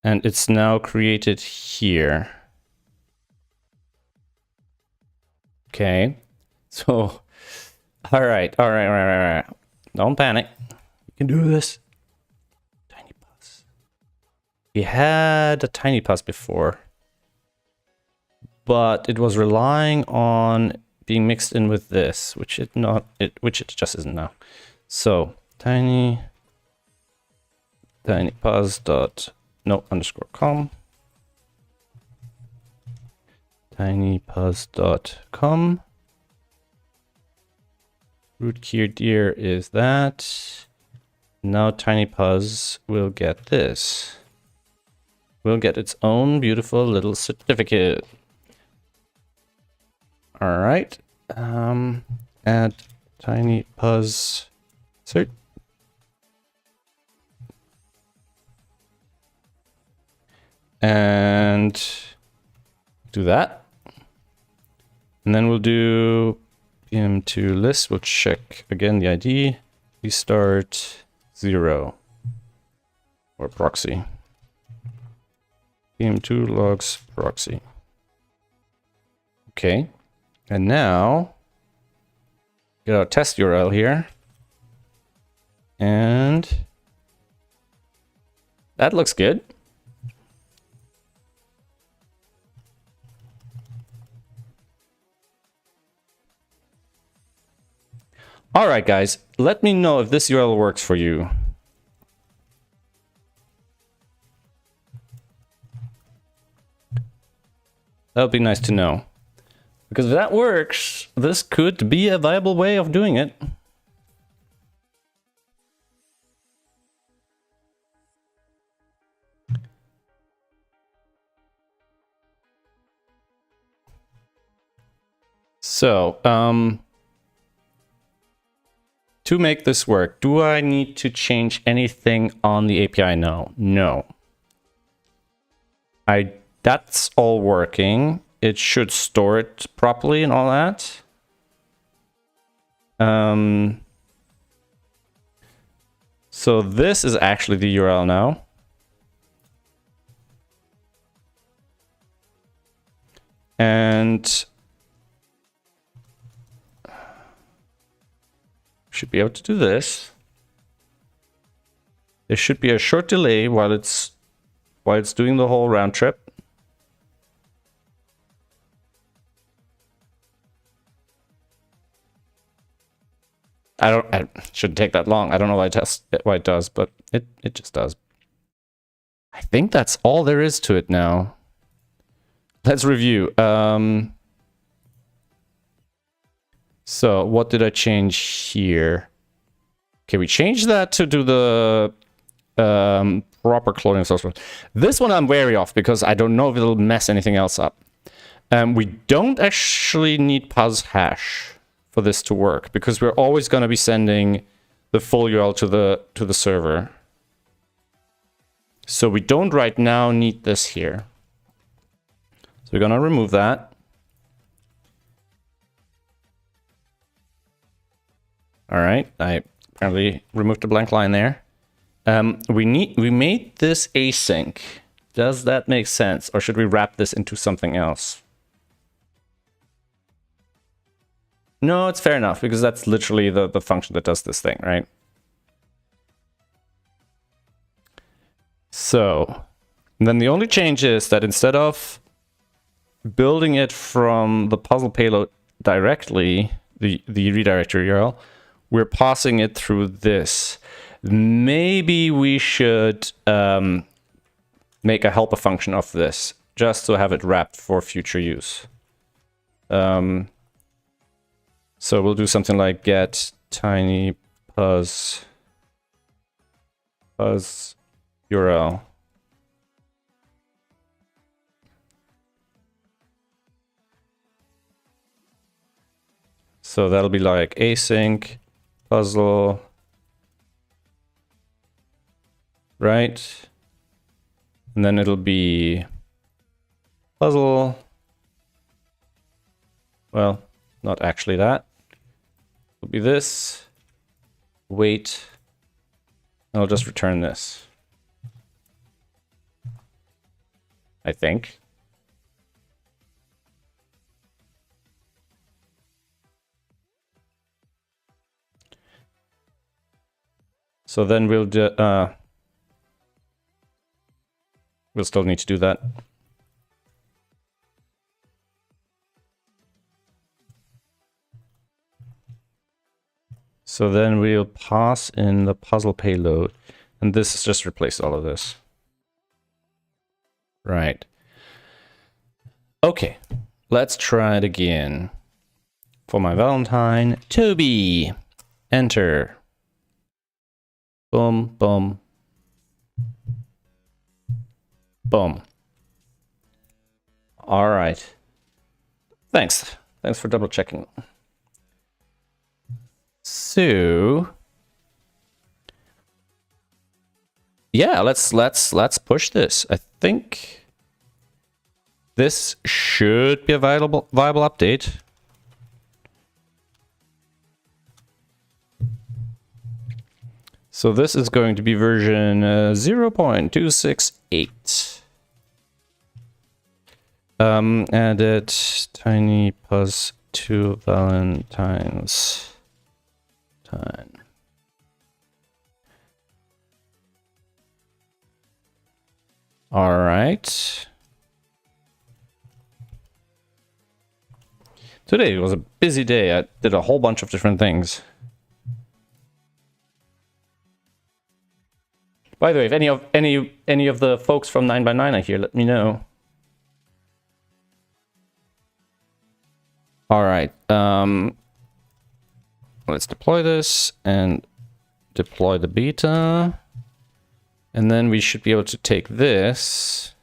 And it's now created here. Okay. So all right. Don't panic. You can do this. TinyPus. We had a TinyPus before, but it was relying on being mixed in with this, which it just isn't now. So tinypus.no_com. tinypus.com. root keyword here is that. Now TinyPuzz will get this. Will get its own beautiful little certificate. All right. Add TinyPuzz cert. And do that. And then we'll do pm2 list. We'll check again the ID. We start 0 or proxy. pm2 logs proxy. Okay. And now get our test URL here. And that looks good. All right, guys, let me know if this URL works for you. That would be nice to know. Because if that works, this could be a viable way of doing it. So, to make this work, do I need to change anything on the API now? No. That's all working. It should store it properly and all that. So this is actually the URL now. And should be able to do this. There should be a short delay while it's doing the whole round trip. It shouldn't take that long. I don't know why it does, but it just does. I think that's all there is to it now. Let's review. So what did I change here? Okay, we changed that to do the proper cloning source. This one I'm wary of because I don't know if it'll mess anything else up. We don't actually need puzz hash for this to work because we're always going to be sending the full URL to the server. So we don't right now need this here. So we're going to remove that. All right, I apparently removed a blank line there. We made this async. Does that make sense? Or should we wrap this into something else? No, it's fair enough, because that's literally the function that does this thing, right? So, then the only change is that instead of building it from the puzzle payload directly, the redirector URL, we're passing it through this. Maybe we should make a helper function of this, just to have it wrapped for future use. So we'll do something like get TinyPuzz URL. So that'll be like async puzzle, right? And then it'll be puzzle. Well, not actually that. It'll be this. Wait. And I'll just return this. I think. So then we'll still need to do that. So then we'll pass in the puzzle payload, and this is just replace all of this. Right. Okay, let's try it again. For my Valentine, Toby. enter. Boom, boom, boom. All right. Thanks for double checking. So yeah, let's push this. I think this should be a viable update. So this is going to be version 0.268. Added tiny pus to Valentine's time. All right. Today was a busy day. I did a whole bunch of different things. By the way, if any of the folks from 9x9 are here, let me know. All right. Let's deploy this and deploy the beta. And then we should be able to take this.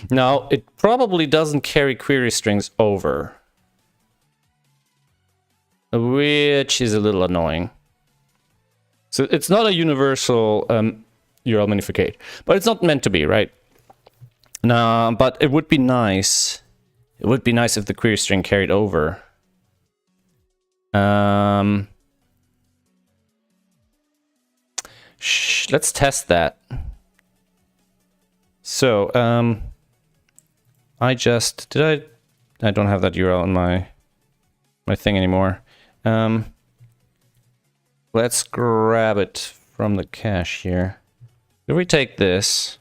Now, it probably doesn't carry query strings over, which is a little annoying. So it's not a universal URL minificate, but it's not meant to be, right? No, but it would be nice. It would be nice if the query string carried over. Let's test that. So, I don't have that URL in my thing anymore. Let's grab it from the cache here. If we take this,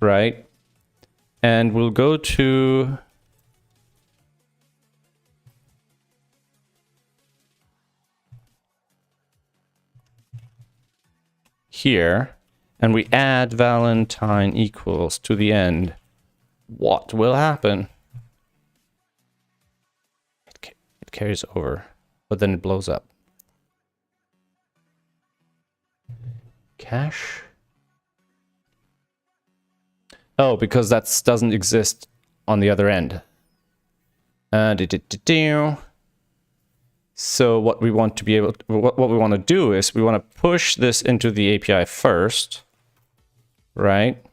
right, and we'll go to here, and we add Valentine equals to the end, what will happen? It carries over, but then it blows up. Cache? Oh, because that doesn't exist on the other end. So what we want to be able to, what we want to do is we want to push this into the API first, right?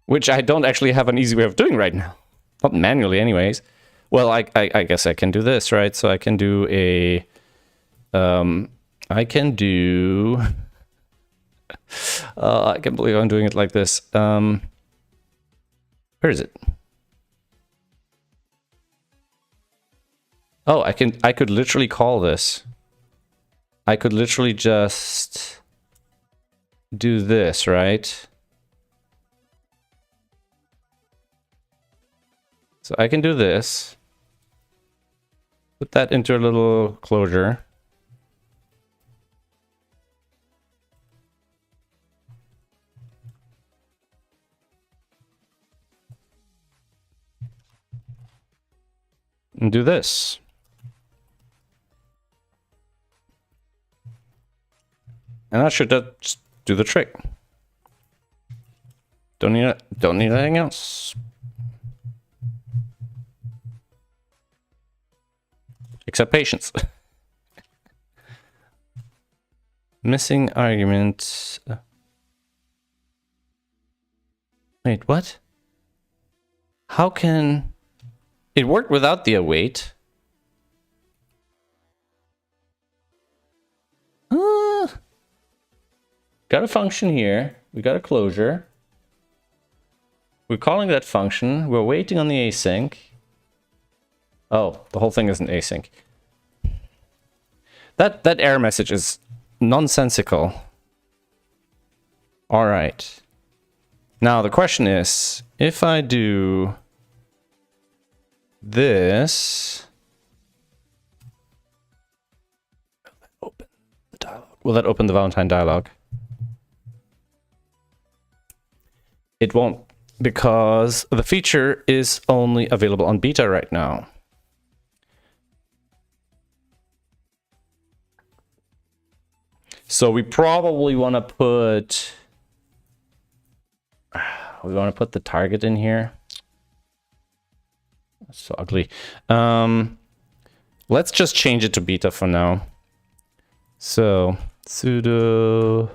Which I don't actually have an easy way of doing right now. Not manually anyways. Well, I guess I can do this, right? So I can do a, I can't believe I'm doing it like this. Where is it? Oh, I could literally call this. I could literally just do this, right? So I can do this. Put that into a little closure. And do this. And that should just do the trick. Don't need anything else. Except patience. Missing argument. Wait, what? How can it work without the await? Got a function here. We got a closure. We're calling that function. We're waiting on the async. Oh, the whole thing isn't async. That error message is nonsensical. All right. Now the question is, if I do this, open the dialog. Will that open the Valentine dialog? It won't, because the feature is only available on beta right now. So we probably want to put... We want to put the target in here. That's so ugly. Let's just change it to beta for now. So sudo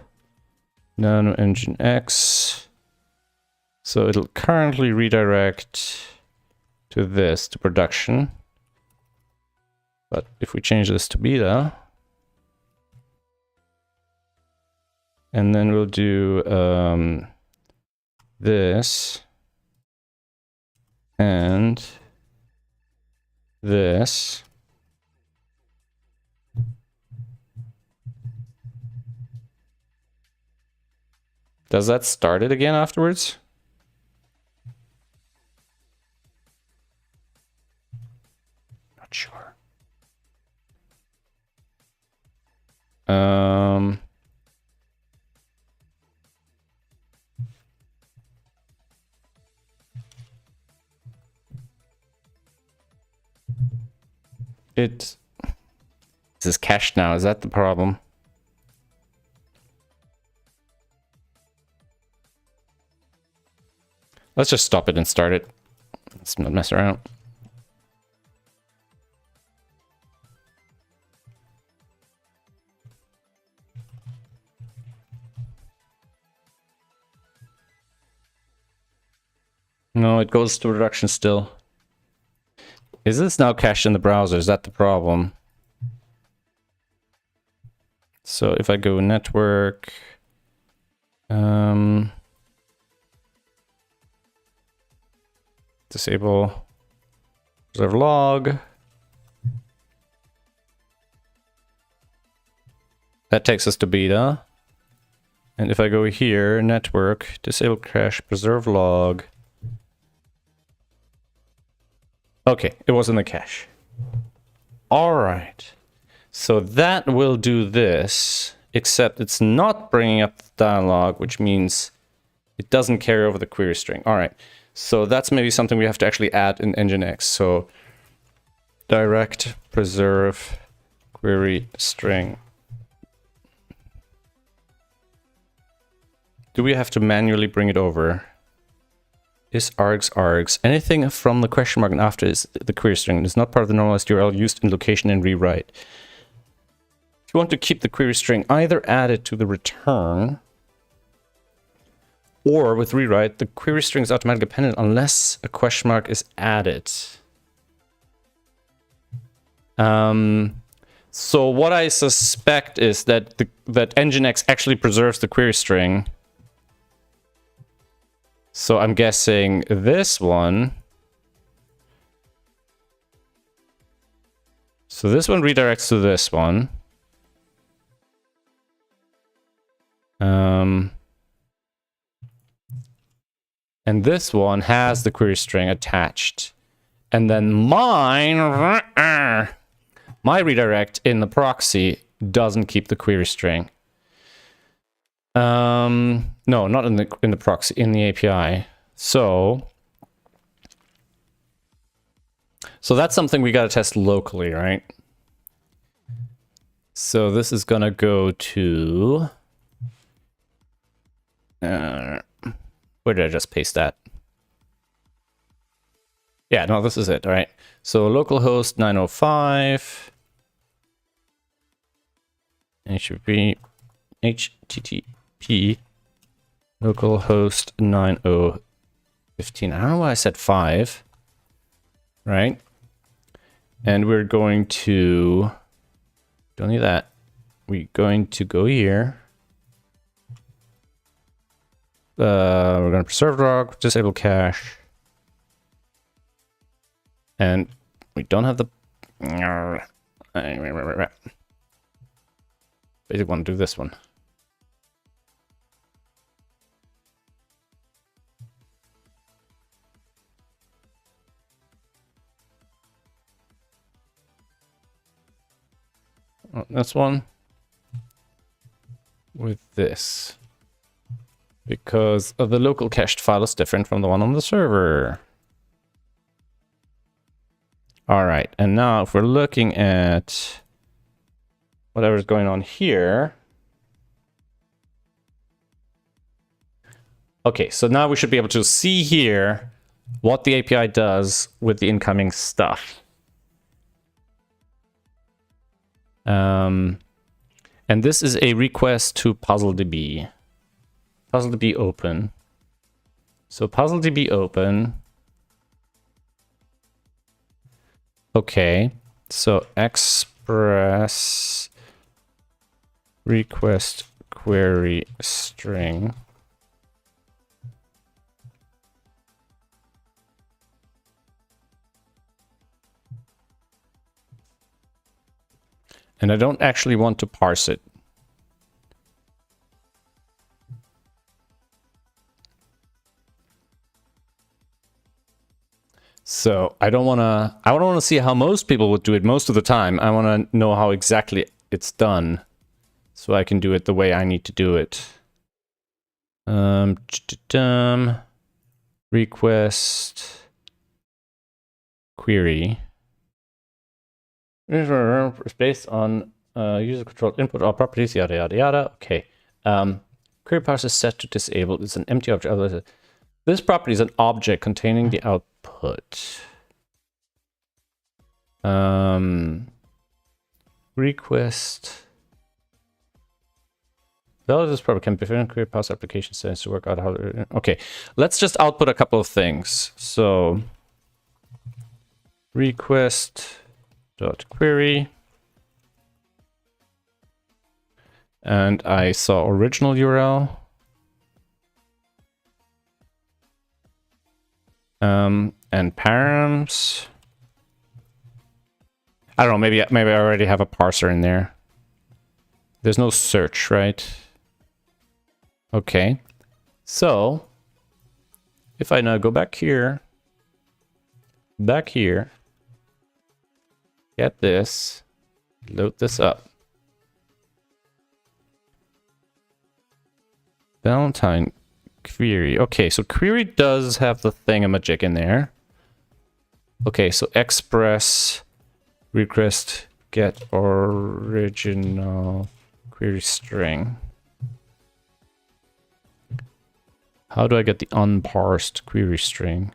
nano engine X. So it'll currently redirect to this, to production. But if we change this to beta, and then we'll do this and this. Does that start it again afterwards? Not sure. This is cached now. Is that the problem? Let's just stop it and start it. Let's not mess around. No, it goes to production still. Is this now cached in the browser? Is that the problem? So if I go network, disable preserve log. That takes us to beta. And if I go here, network, disable cache, preserve log. Okay, it was in the cache. All right. So that will do this, except it's not bringing up the dialog, which means it doesn't carry over the query string. All right. So that's maybe something we have to actually add in Nginx. So direct preserve query string. Do we have to manually bring it over? Is args. Anything from the question mark and after is the query string. It is not part of the normalized URL used in location and rewrite. If you want to keep the query string, either add it to the return, or with rewrite, the query string is automatically appended unless a question mark is added. So what I suspect is that that Nginx actually preserves the query string. So I'm guessing this one. So this one redirects to this one. And this one has the query string attached. And then my redirect in the proxy doesn't keep the query string. No, not in the proxy, in the API. So that's something we got to test locally, right? So this is gonna go to where did I just paste that? Yeah, no, this is it, all right? So localhost 905 HTTP localhost 9015. I don't know why I said 5, right? And we're going to, don't need that. We're going to go here. We're going to preserve log, disable cache. And we don't have the... Basically want to do this one. This one with this. because the local cached file is different from the one on the server. All right, and now if we're looking at whatever's going on here. Okay, so now we should be able to see here what the API does with the incoming stuff. And this is a request to PuzzleDB. PuzzleDB open. So PuzzleDB open. Okay, so express request query string. And I don't actually want to parse it. So I don't want to see how most people would do it most of the time. I want to know how exactly it's done so I can do it the way I need to do it. Request query. It's based on user controlled input or properties, yada, yada, yada. Okay. Query parser is set to disabled. It's an empty object. This property is an object containing the output. Request. Though this property can be different query parser application settings to work out how to. Okay. Let's just output a couple of things. So request dot query, and I saw original URL, and params. I don't know, maybe I already have a parser in there. There's no search, right? Okay, so if I now go back here, get this, load this up. Valentine query. Okay, so query does have the thingamajig in there. Okay, so express request get original query string. How do I get the unparsed query string?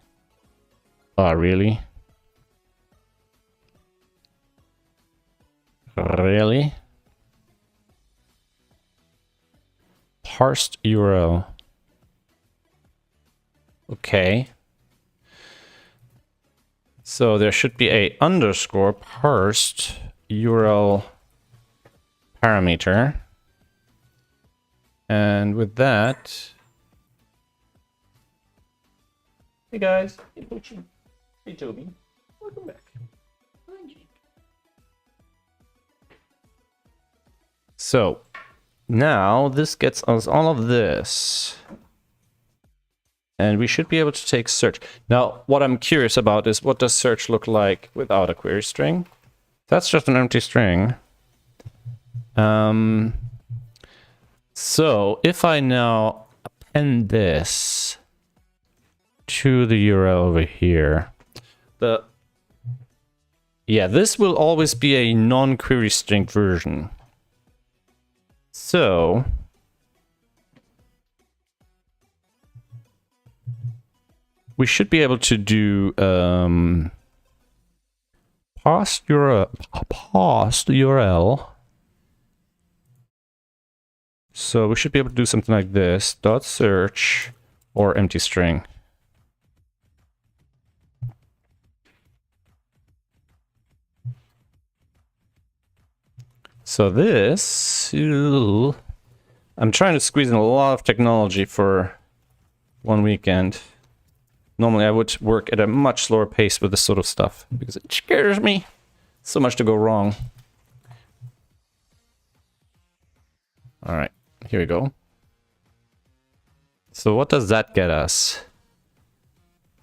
Oh, really? Really? Parsed URL. Okay. So there should be a underscore parsed URL parameter. And with that... Hey guys, hey Poochie, hey Toby, welcome back. So now this gets us all of this. And we should be able to take search. Now, what I'm curious about is what does search look like without a query string? That's just an empty string. So if I now append this to the URL over here, this will always be a non-query string version. So we should be able to do parsed URL. So we should be able to do something like this, dot search or empty string. So this, I'm trying to squeeze in a lot of technology for one weekend. Normally I would work at a much slower pace with this sort of stuff because it scares me. So much to go wrong. All right, here we go. So what does that get us?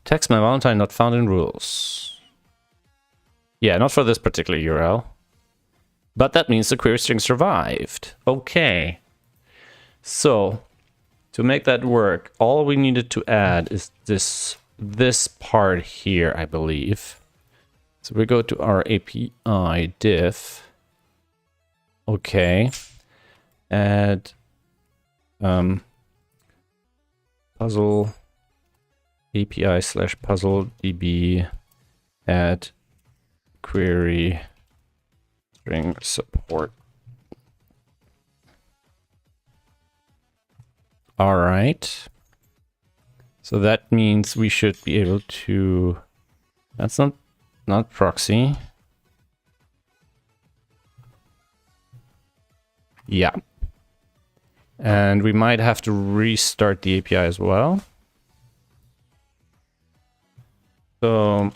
Text my Valentine not found in rules. Yeah, not for this particular URL. But that means the query string survived. Okay. So to make that work, all we needed to add is this part here, I believe. So we go to our API diff. Okay. Add puzzle API / puzzle db add query string support. All right. So that means we should be able to, that's not proxy. Yeah. And we might have to restart the API as well. So,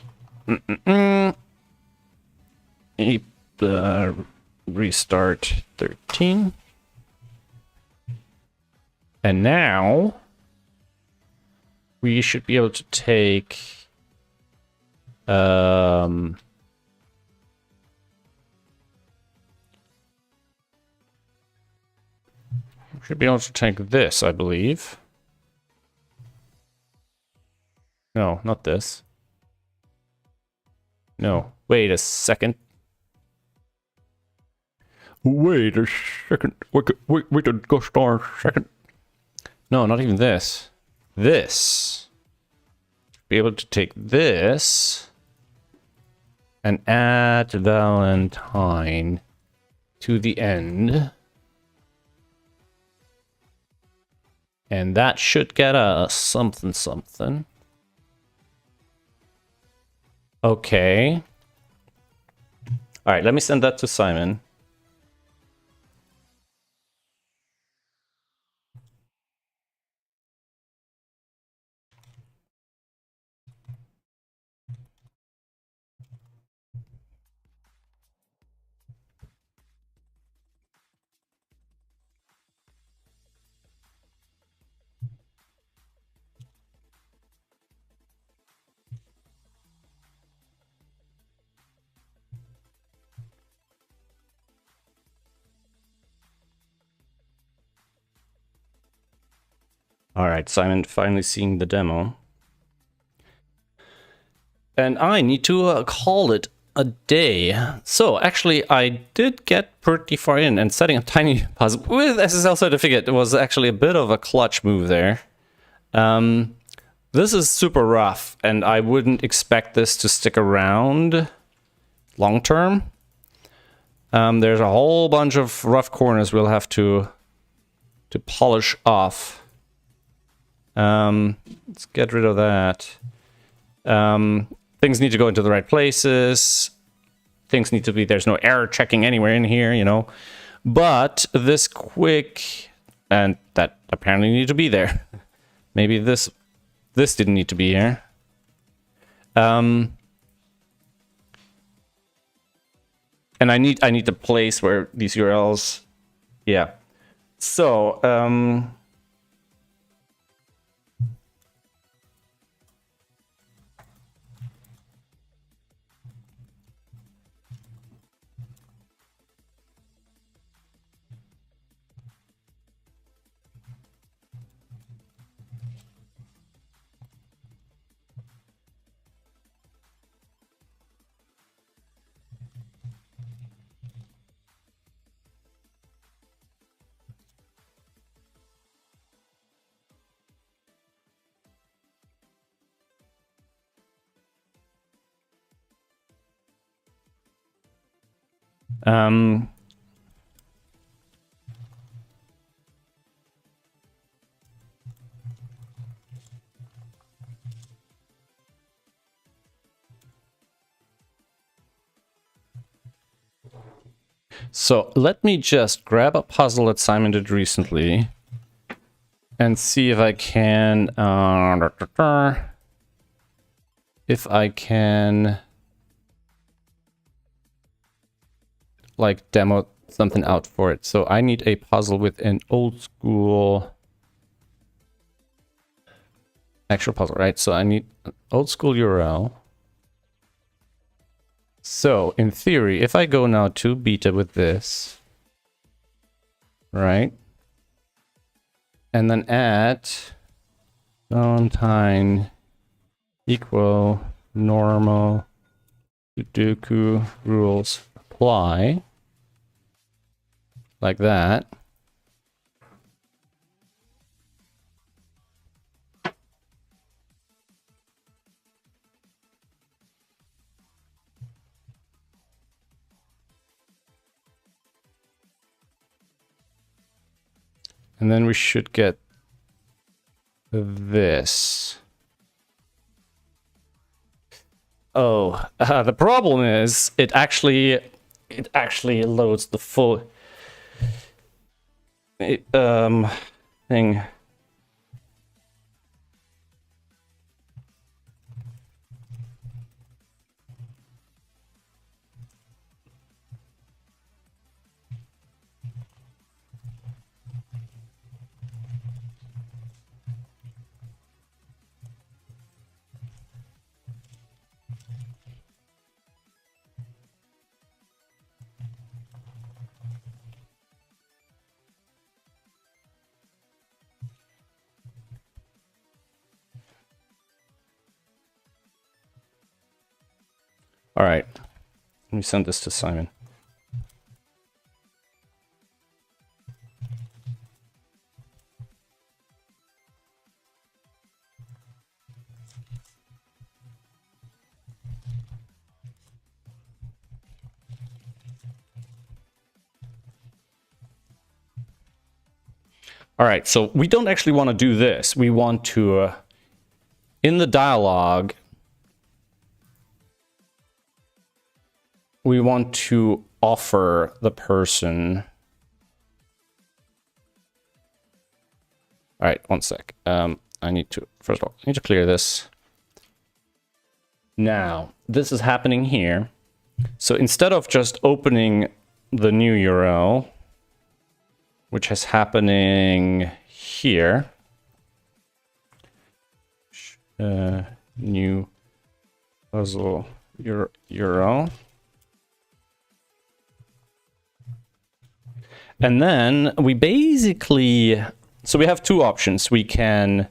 restart 13. And now we should be able to take we should be able to take this, I believe. No, not this. No, wait a second. Wait a second. Wait a gosh darn second. No, not even this. This. Be able to take this and add Valentine to the end. And that should get us something something. Okay. All right, let me send that to Simon. All right, Simon finally seeing the demo. And I need to call it a day. So actually, I did get pretty far in, and setting a tiny puzzle with SSL certificate was actually a bit of a clutch move there. This is super rough, and I wouldn't expect this to stick around long term. There's a whole bunch of rough corners we'll have to polish off. Let's get rid of that. Things need to go into the right places. Things need to be, there's no error checking anywhere in here, you know. But this quick, and that apparently need to be there. Maybe this didn't need to be here. And I need the place where these URLs, yeah. So, so let me just grab a puzzle that Simon did recently and see if I can, like demo something out for it. So I need a puzzle with an old school actual puzzle, right? So I need an old school URL. So in theory, if I go now to beta with this, right? and then add Valentine equal normal Sudoku rules apply, like that. And then we should get this. Oh, the problem is it actually loads the full thing. All right, let me send this to Simon. All right, so we don't actually want to do this. We want to, in the dialog, we want to offer the person. All right, one sec. I need to, first of all, I need to clear this. Now, this is happening here. So instead of just opening the new URL, which is happening here, new puzzle URL. And then we basically, so we have two options. We can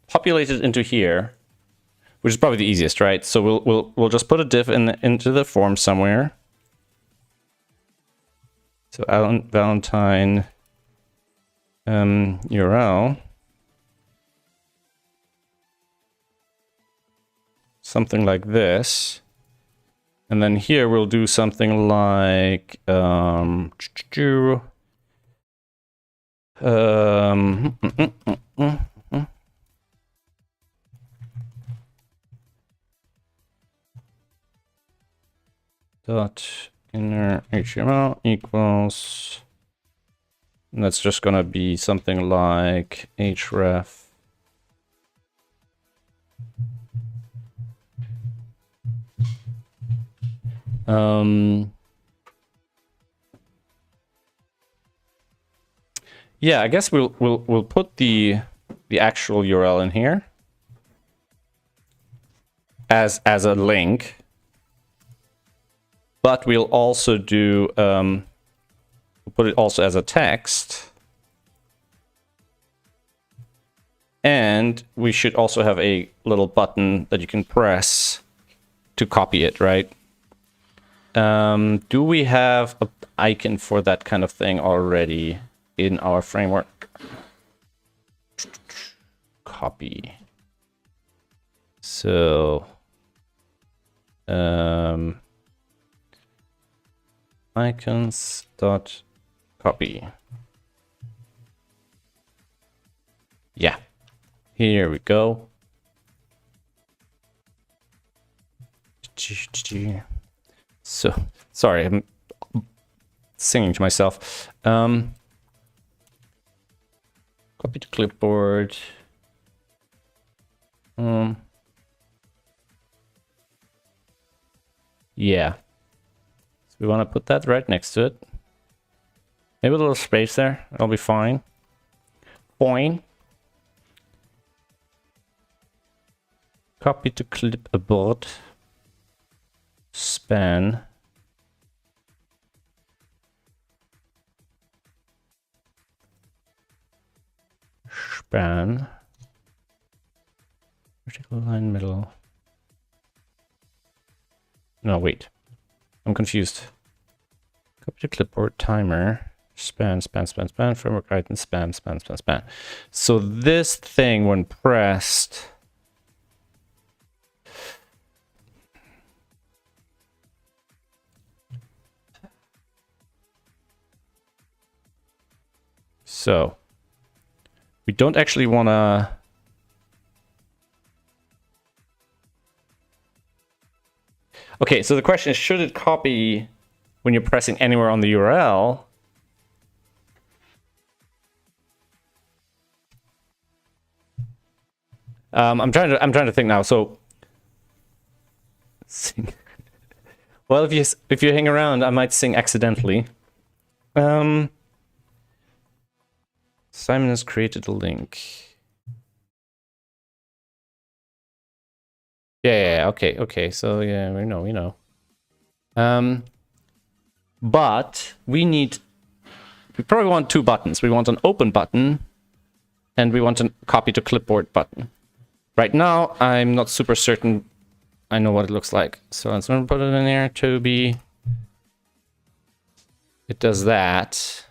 populate it into here, which is probably the easiest, right? So we'll just put a div into the form somewhere. So Valentine URL, something like this, and then here we'll do something like dot inner HTML equals, and that's just gonna be something like href yeah, I guess we'll put the actual URL in here as a link. But we'll also do, we'll put it also as a text. And we should also have a little button that you can press to copy it, right? Do we have an icon for that kind of thing already in our framework? Copy. So, icons dot copy. Yeah, here we go. So sorry, I'm singing to myself. Copy to clipboard. Yeah. So we want to put that right next to it. Maybe a little space there. That'll be fine. Fine. copy to clipboard, span, vertical line middle. No, wait. I'm confused. Copy to clipboard, timer, span, framework item, span. So this thing, when pressed, so we don't actually want to. Okay, so the question is, should it copy when you're pressing anywhere on the URL? I'm trying to think now. So, sing. Well, if you hang around, I might sing accidentally. Simon has created a link. Yeah, okay. So yeah, we know. But we probably want two buttons. We want an open button, and we want a copy to clipboard button. Right now, I'm not super certain I know what it looks like. So let's put it in there, Toby. It does that.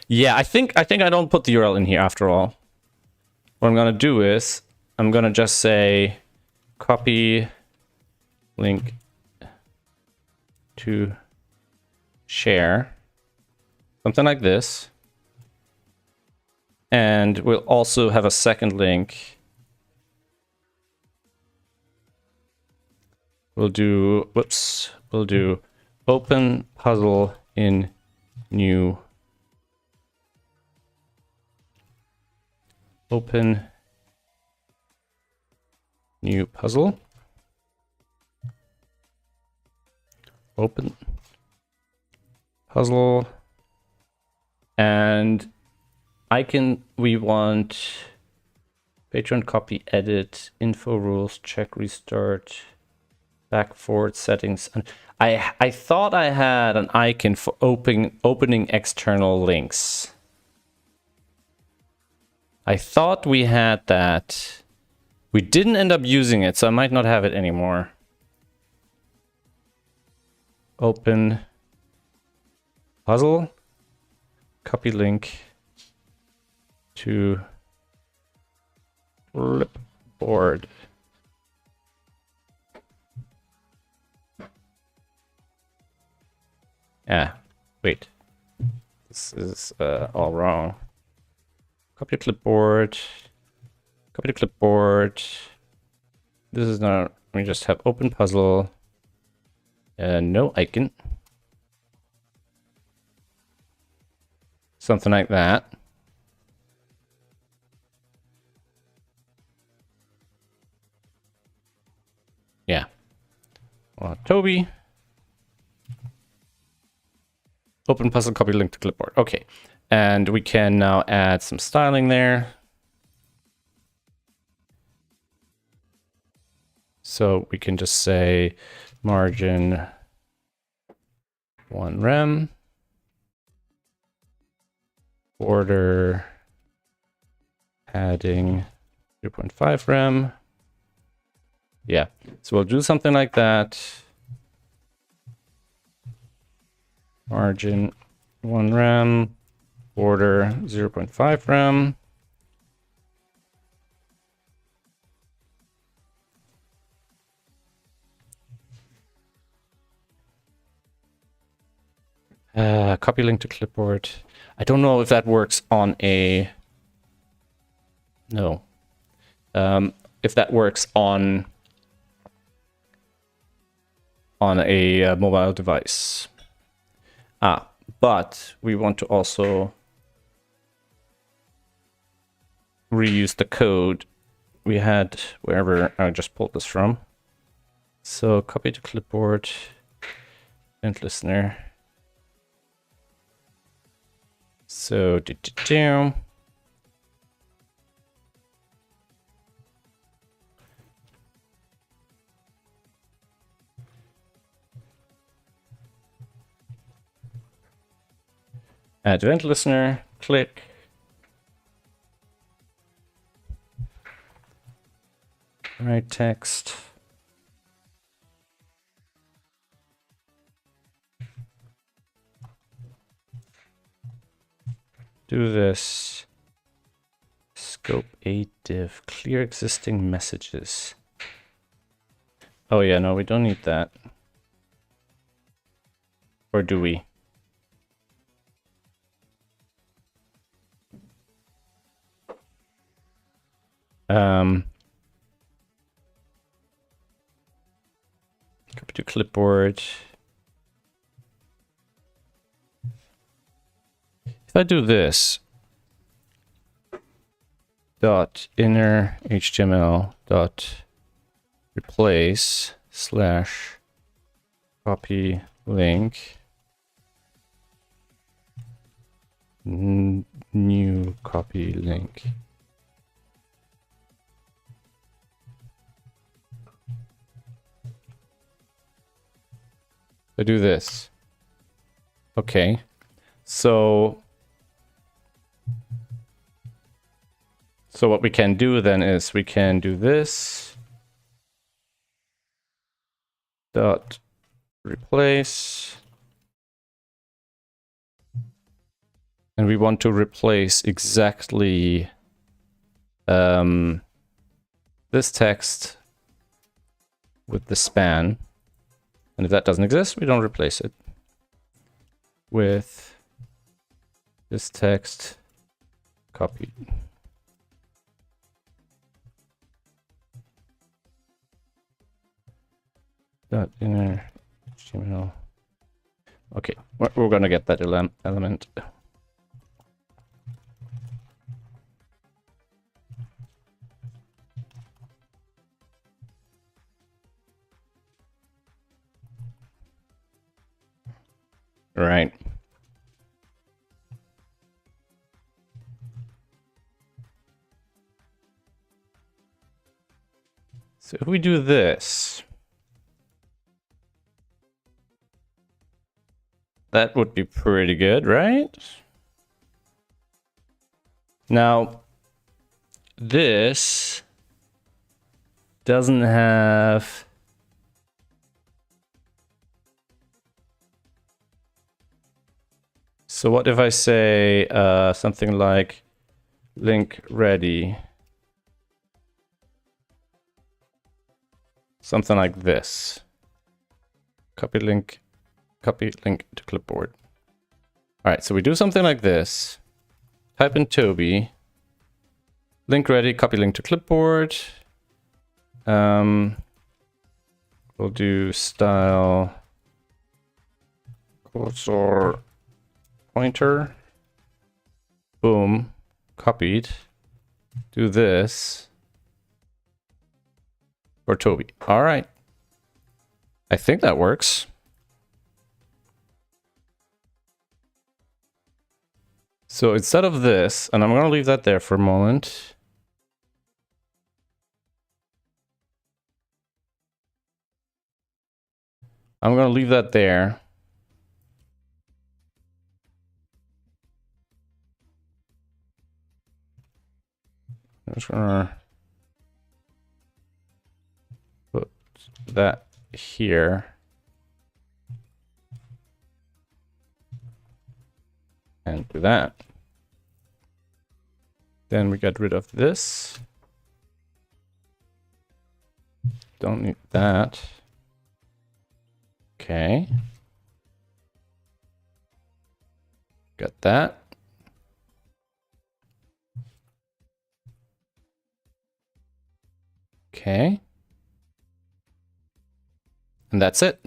Yeah, I think I don't put the URL in here after all. What I'm gonna do is I'm gonna just say copy link to share, something like this, and we'll also have a second link. We'll do open puzzle in new. Open new puzzle. Open puzzle. And we want Patreon copy edit, info rules, check restart, back forward settings. And I thought I had an icon for opening external links. I thought we had that. We didn't end up using it, so I might not have it anymore. Open puzzle, copy link to clipboard. Ah, wait. This is all wrong. Copy to clipboard. Copy to clipboard. This is not. We just have open puzzle. No icon. Something like that. Yeah. Well, Toby. Open puzzle, copy link to clipboard. Okay. And we can now add some styling there. So we can just say margin 1 rem, border padding 0.5 rem. Yeah, so we'll do something like that. Margin 1 rem. Border 0.5 rem. Copy link to clipboard. I don't know if that works on a... No. If that works on a mobile device. But we want to also reuse the code we had wherever I just pulled this from. So copy to clipboard and listener. So add event listener, click. Write text. Do this. Scope a div. Clear existing messages. Oh yeah, no, we don't need that. Or do we? Copy to clipboard. If I do this, dot inner HTML dot replace slash copy link new copy link. I do this. Okay, so what we can do then is we can do this dot replace, and we want to replace exactly this text with the span, and if that doesn't exist, we don't replace it with this text copied. Dot inner HTML. Okay, we're gonna get that element. Right. So if we do this, that would be pretty good, right? Now, this doesn't have... So what if I say something like link ready? Something like this. Copy link to clipboard. All right, so we do something like this. Type in Toby. Link ready, copy link to clipboard. We'll do style cursor pointer. Boom, copied. Do this for Toby. All right. I think that works. So instead of this, and I'm going to leave that there for a moment. I'm going to leave that there. I'm just going to put that here. And do that. Then we get rid of this. Don't need that. Okay. Got that. Okay. And that's it.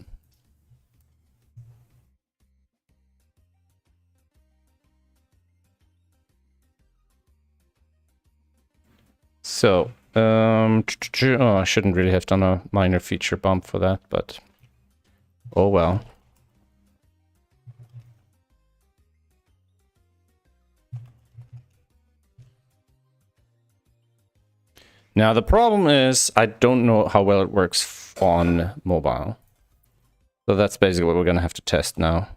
So, oh, I shouldn't really have done a minor feature bump for that, but oh well. Now, the problem is I don't know how well it works on mobile. So that's basically what we're going to have to test now.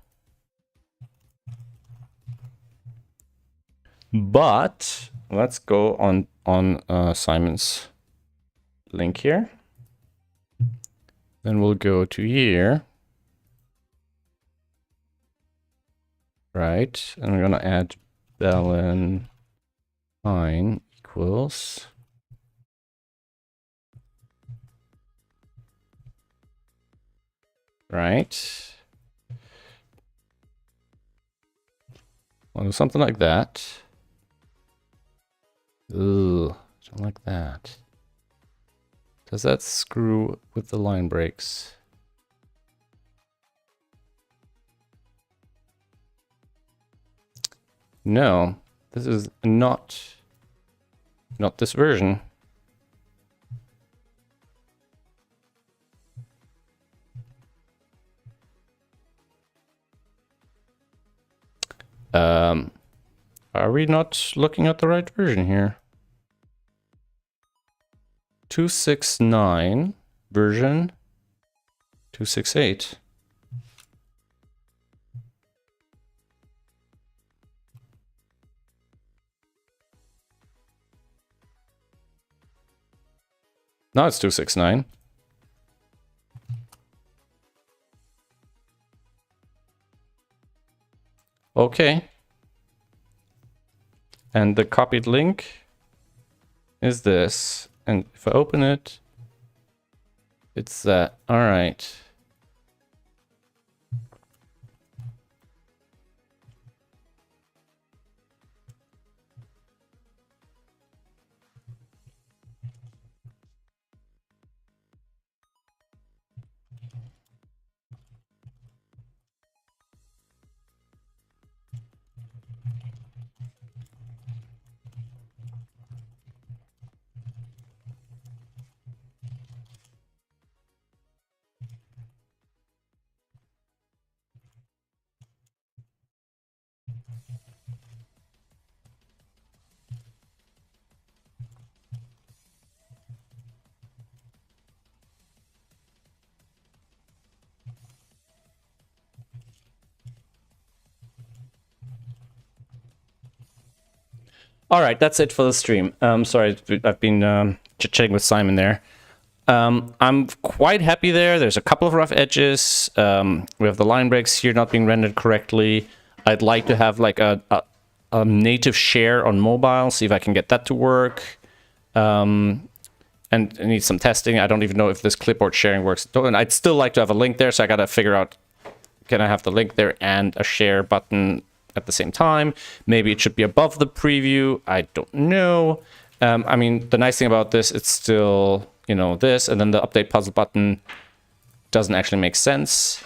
But let's go on Simon's link here. Then we'll go to here. Right, and we're going to add Valentine equals. Right. I'll do something like that. Ooh, don't like that. Does that screw with the line breaks? No, this is not this version. Are we not looking at the right version here? 269 version 268. Now it's 269. Okay. And the copied link is this. And if I open it, it's that. All right. All right, that's it for the stream. Sorry, I've been chit-chatting with Simon there. I'm quite happy there. There's a couple of rough edges. We have the line breaks here not being rendered correctly. I'd like to have like a native share on mobile, see if I can get that to work. And I need some testing. I don't even know if this clipboard sharing works. And I'd still like to have a link there, so I gotta figure out, can I have the link there and a share button at the same time? Maybe it should be above the preview. I don't know. I mean, the nice thing about this, it's still, you know, this, and then the update puzzle button doesn't actually make sense.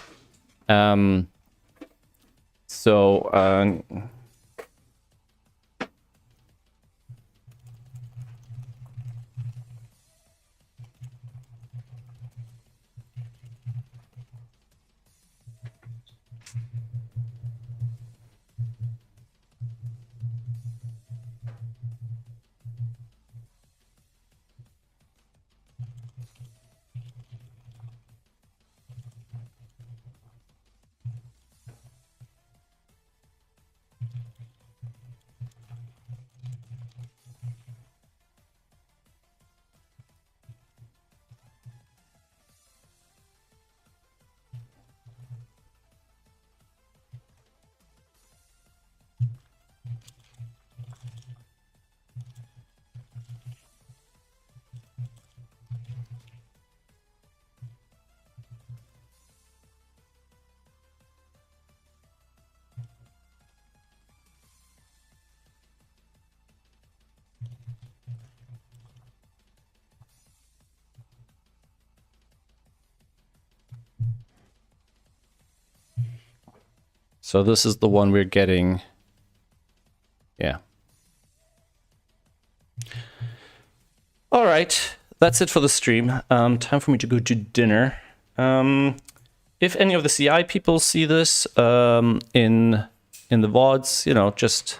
So this is the one we're getting. Yeah. All right, that's it for the stream. Time for me to go to dinner. If any of the CI people see this in the VODs, you know, just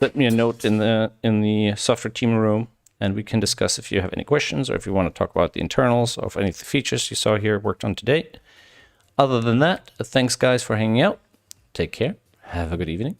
let me a note in the software team room. and we can discuss if you have any questions or if you want to talk about the internals or if any of the features you saw here worked on today. Other than that, thanks guys for hanging out. Take care. Have a good evening.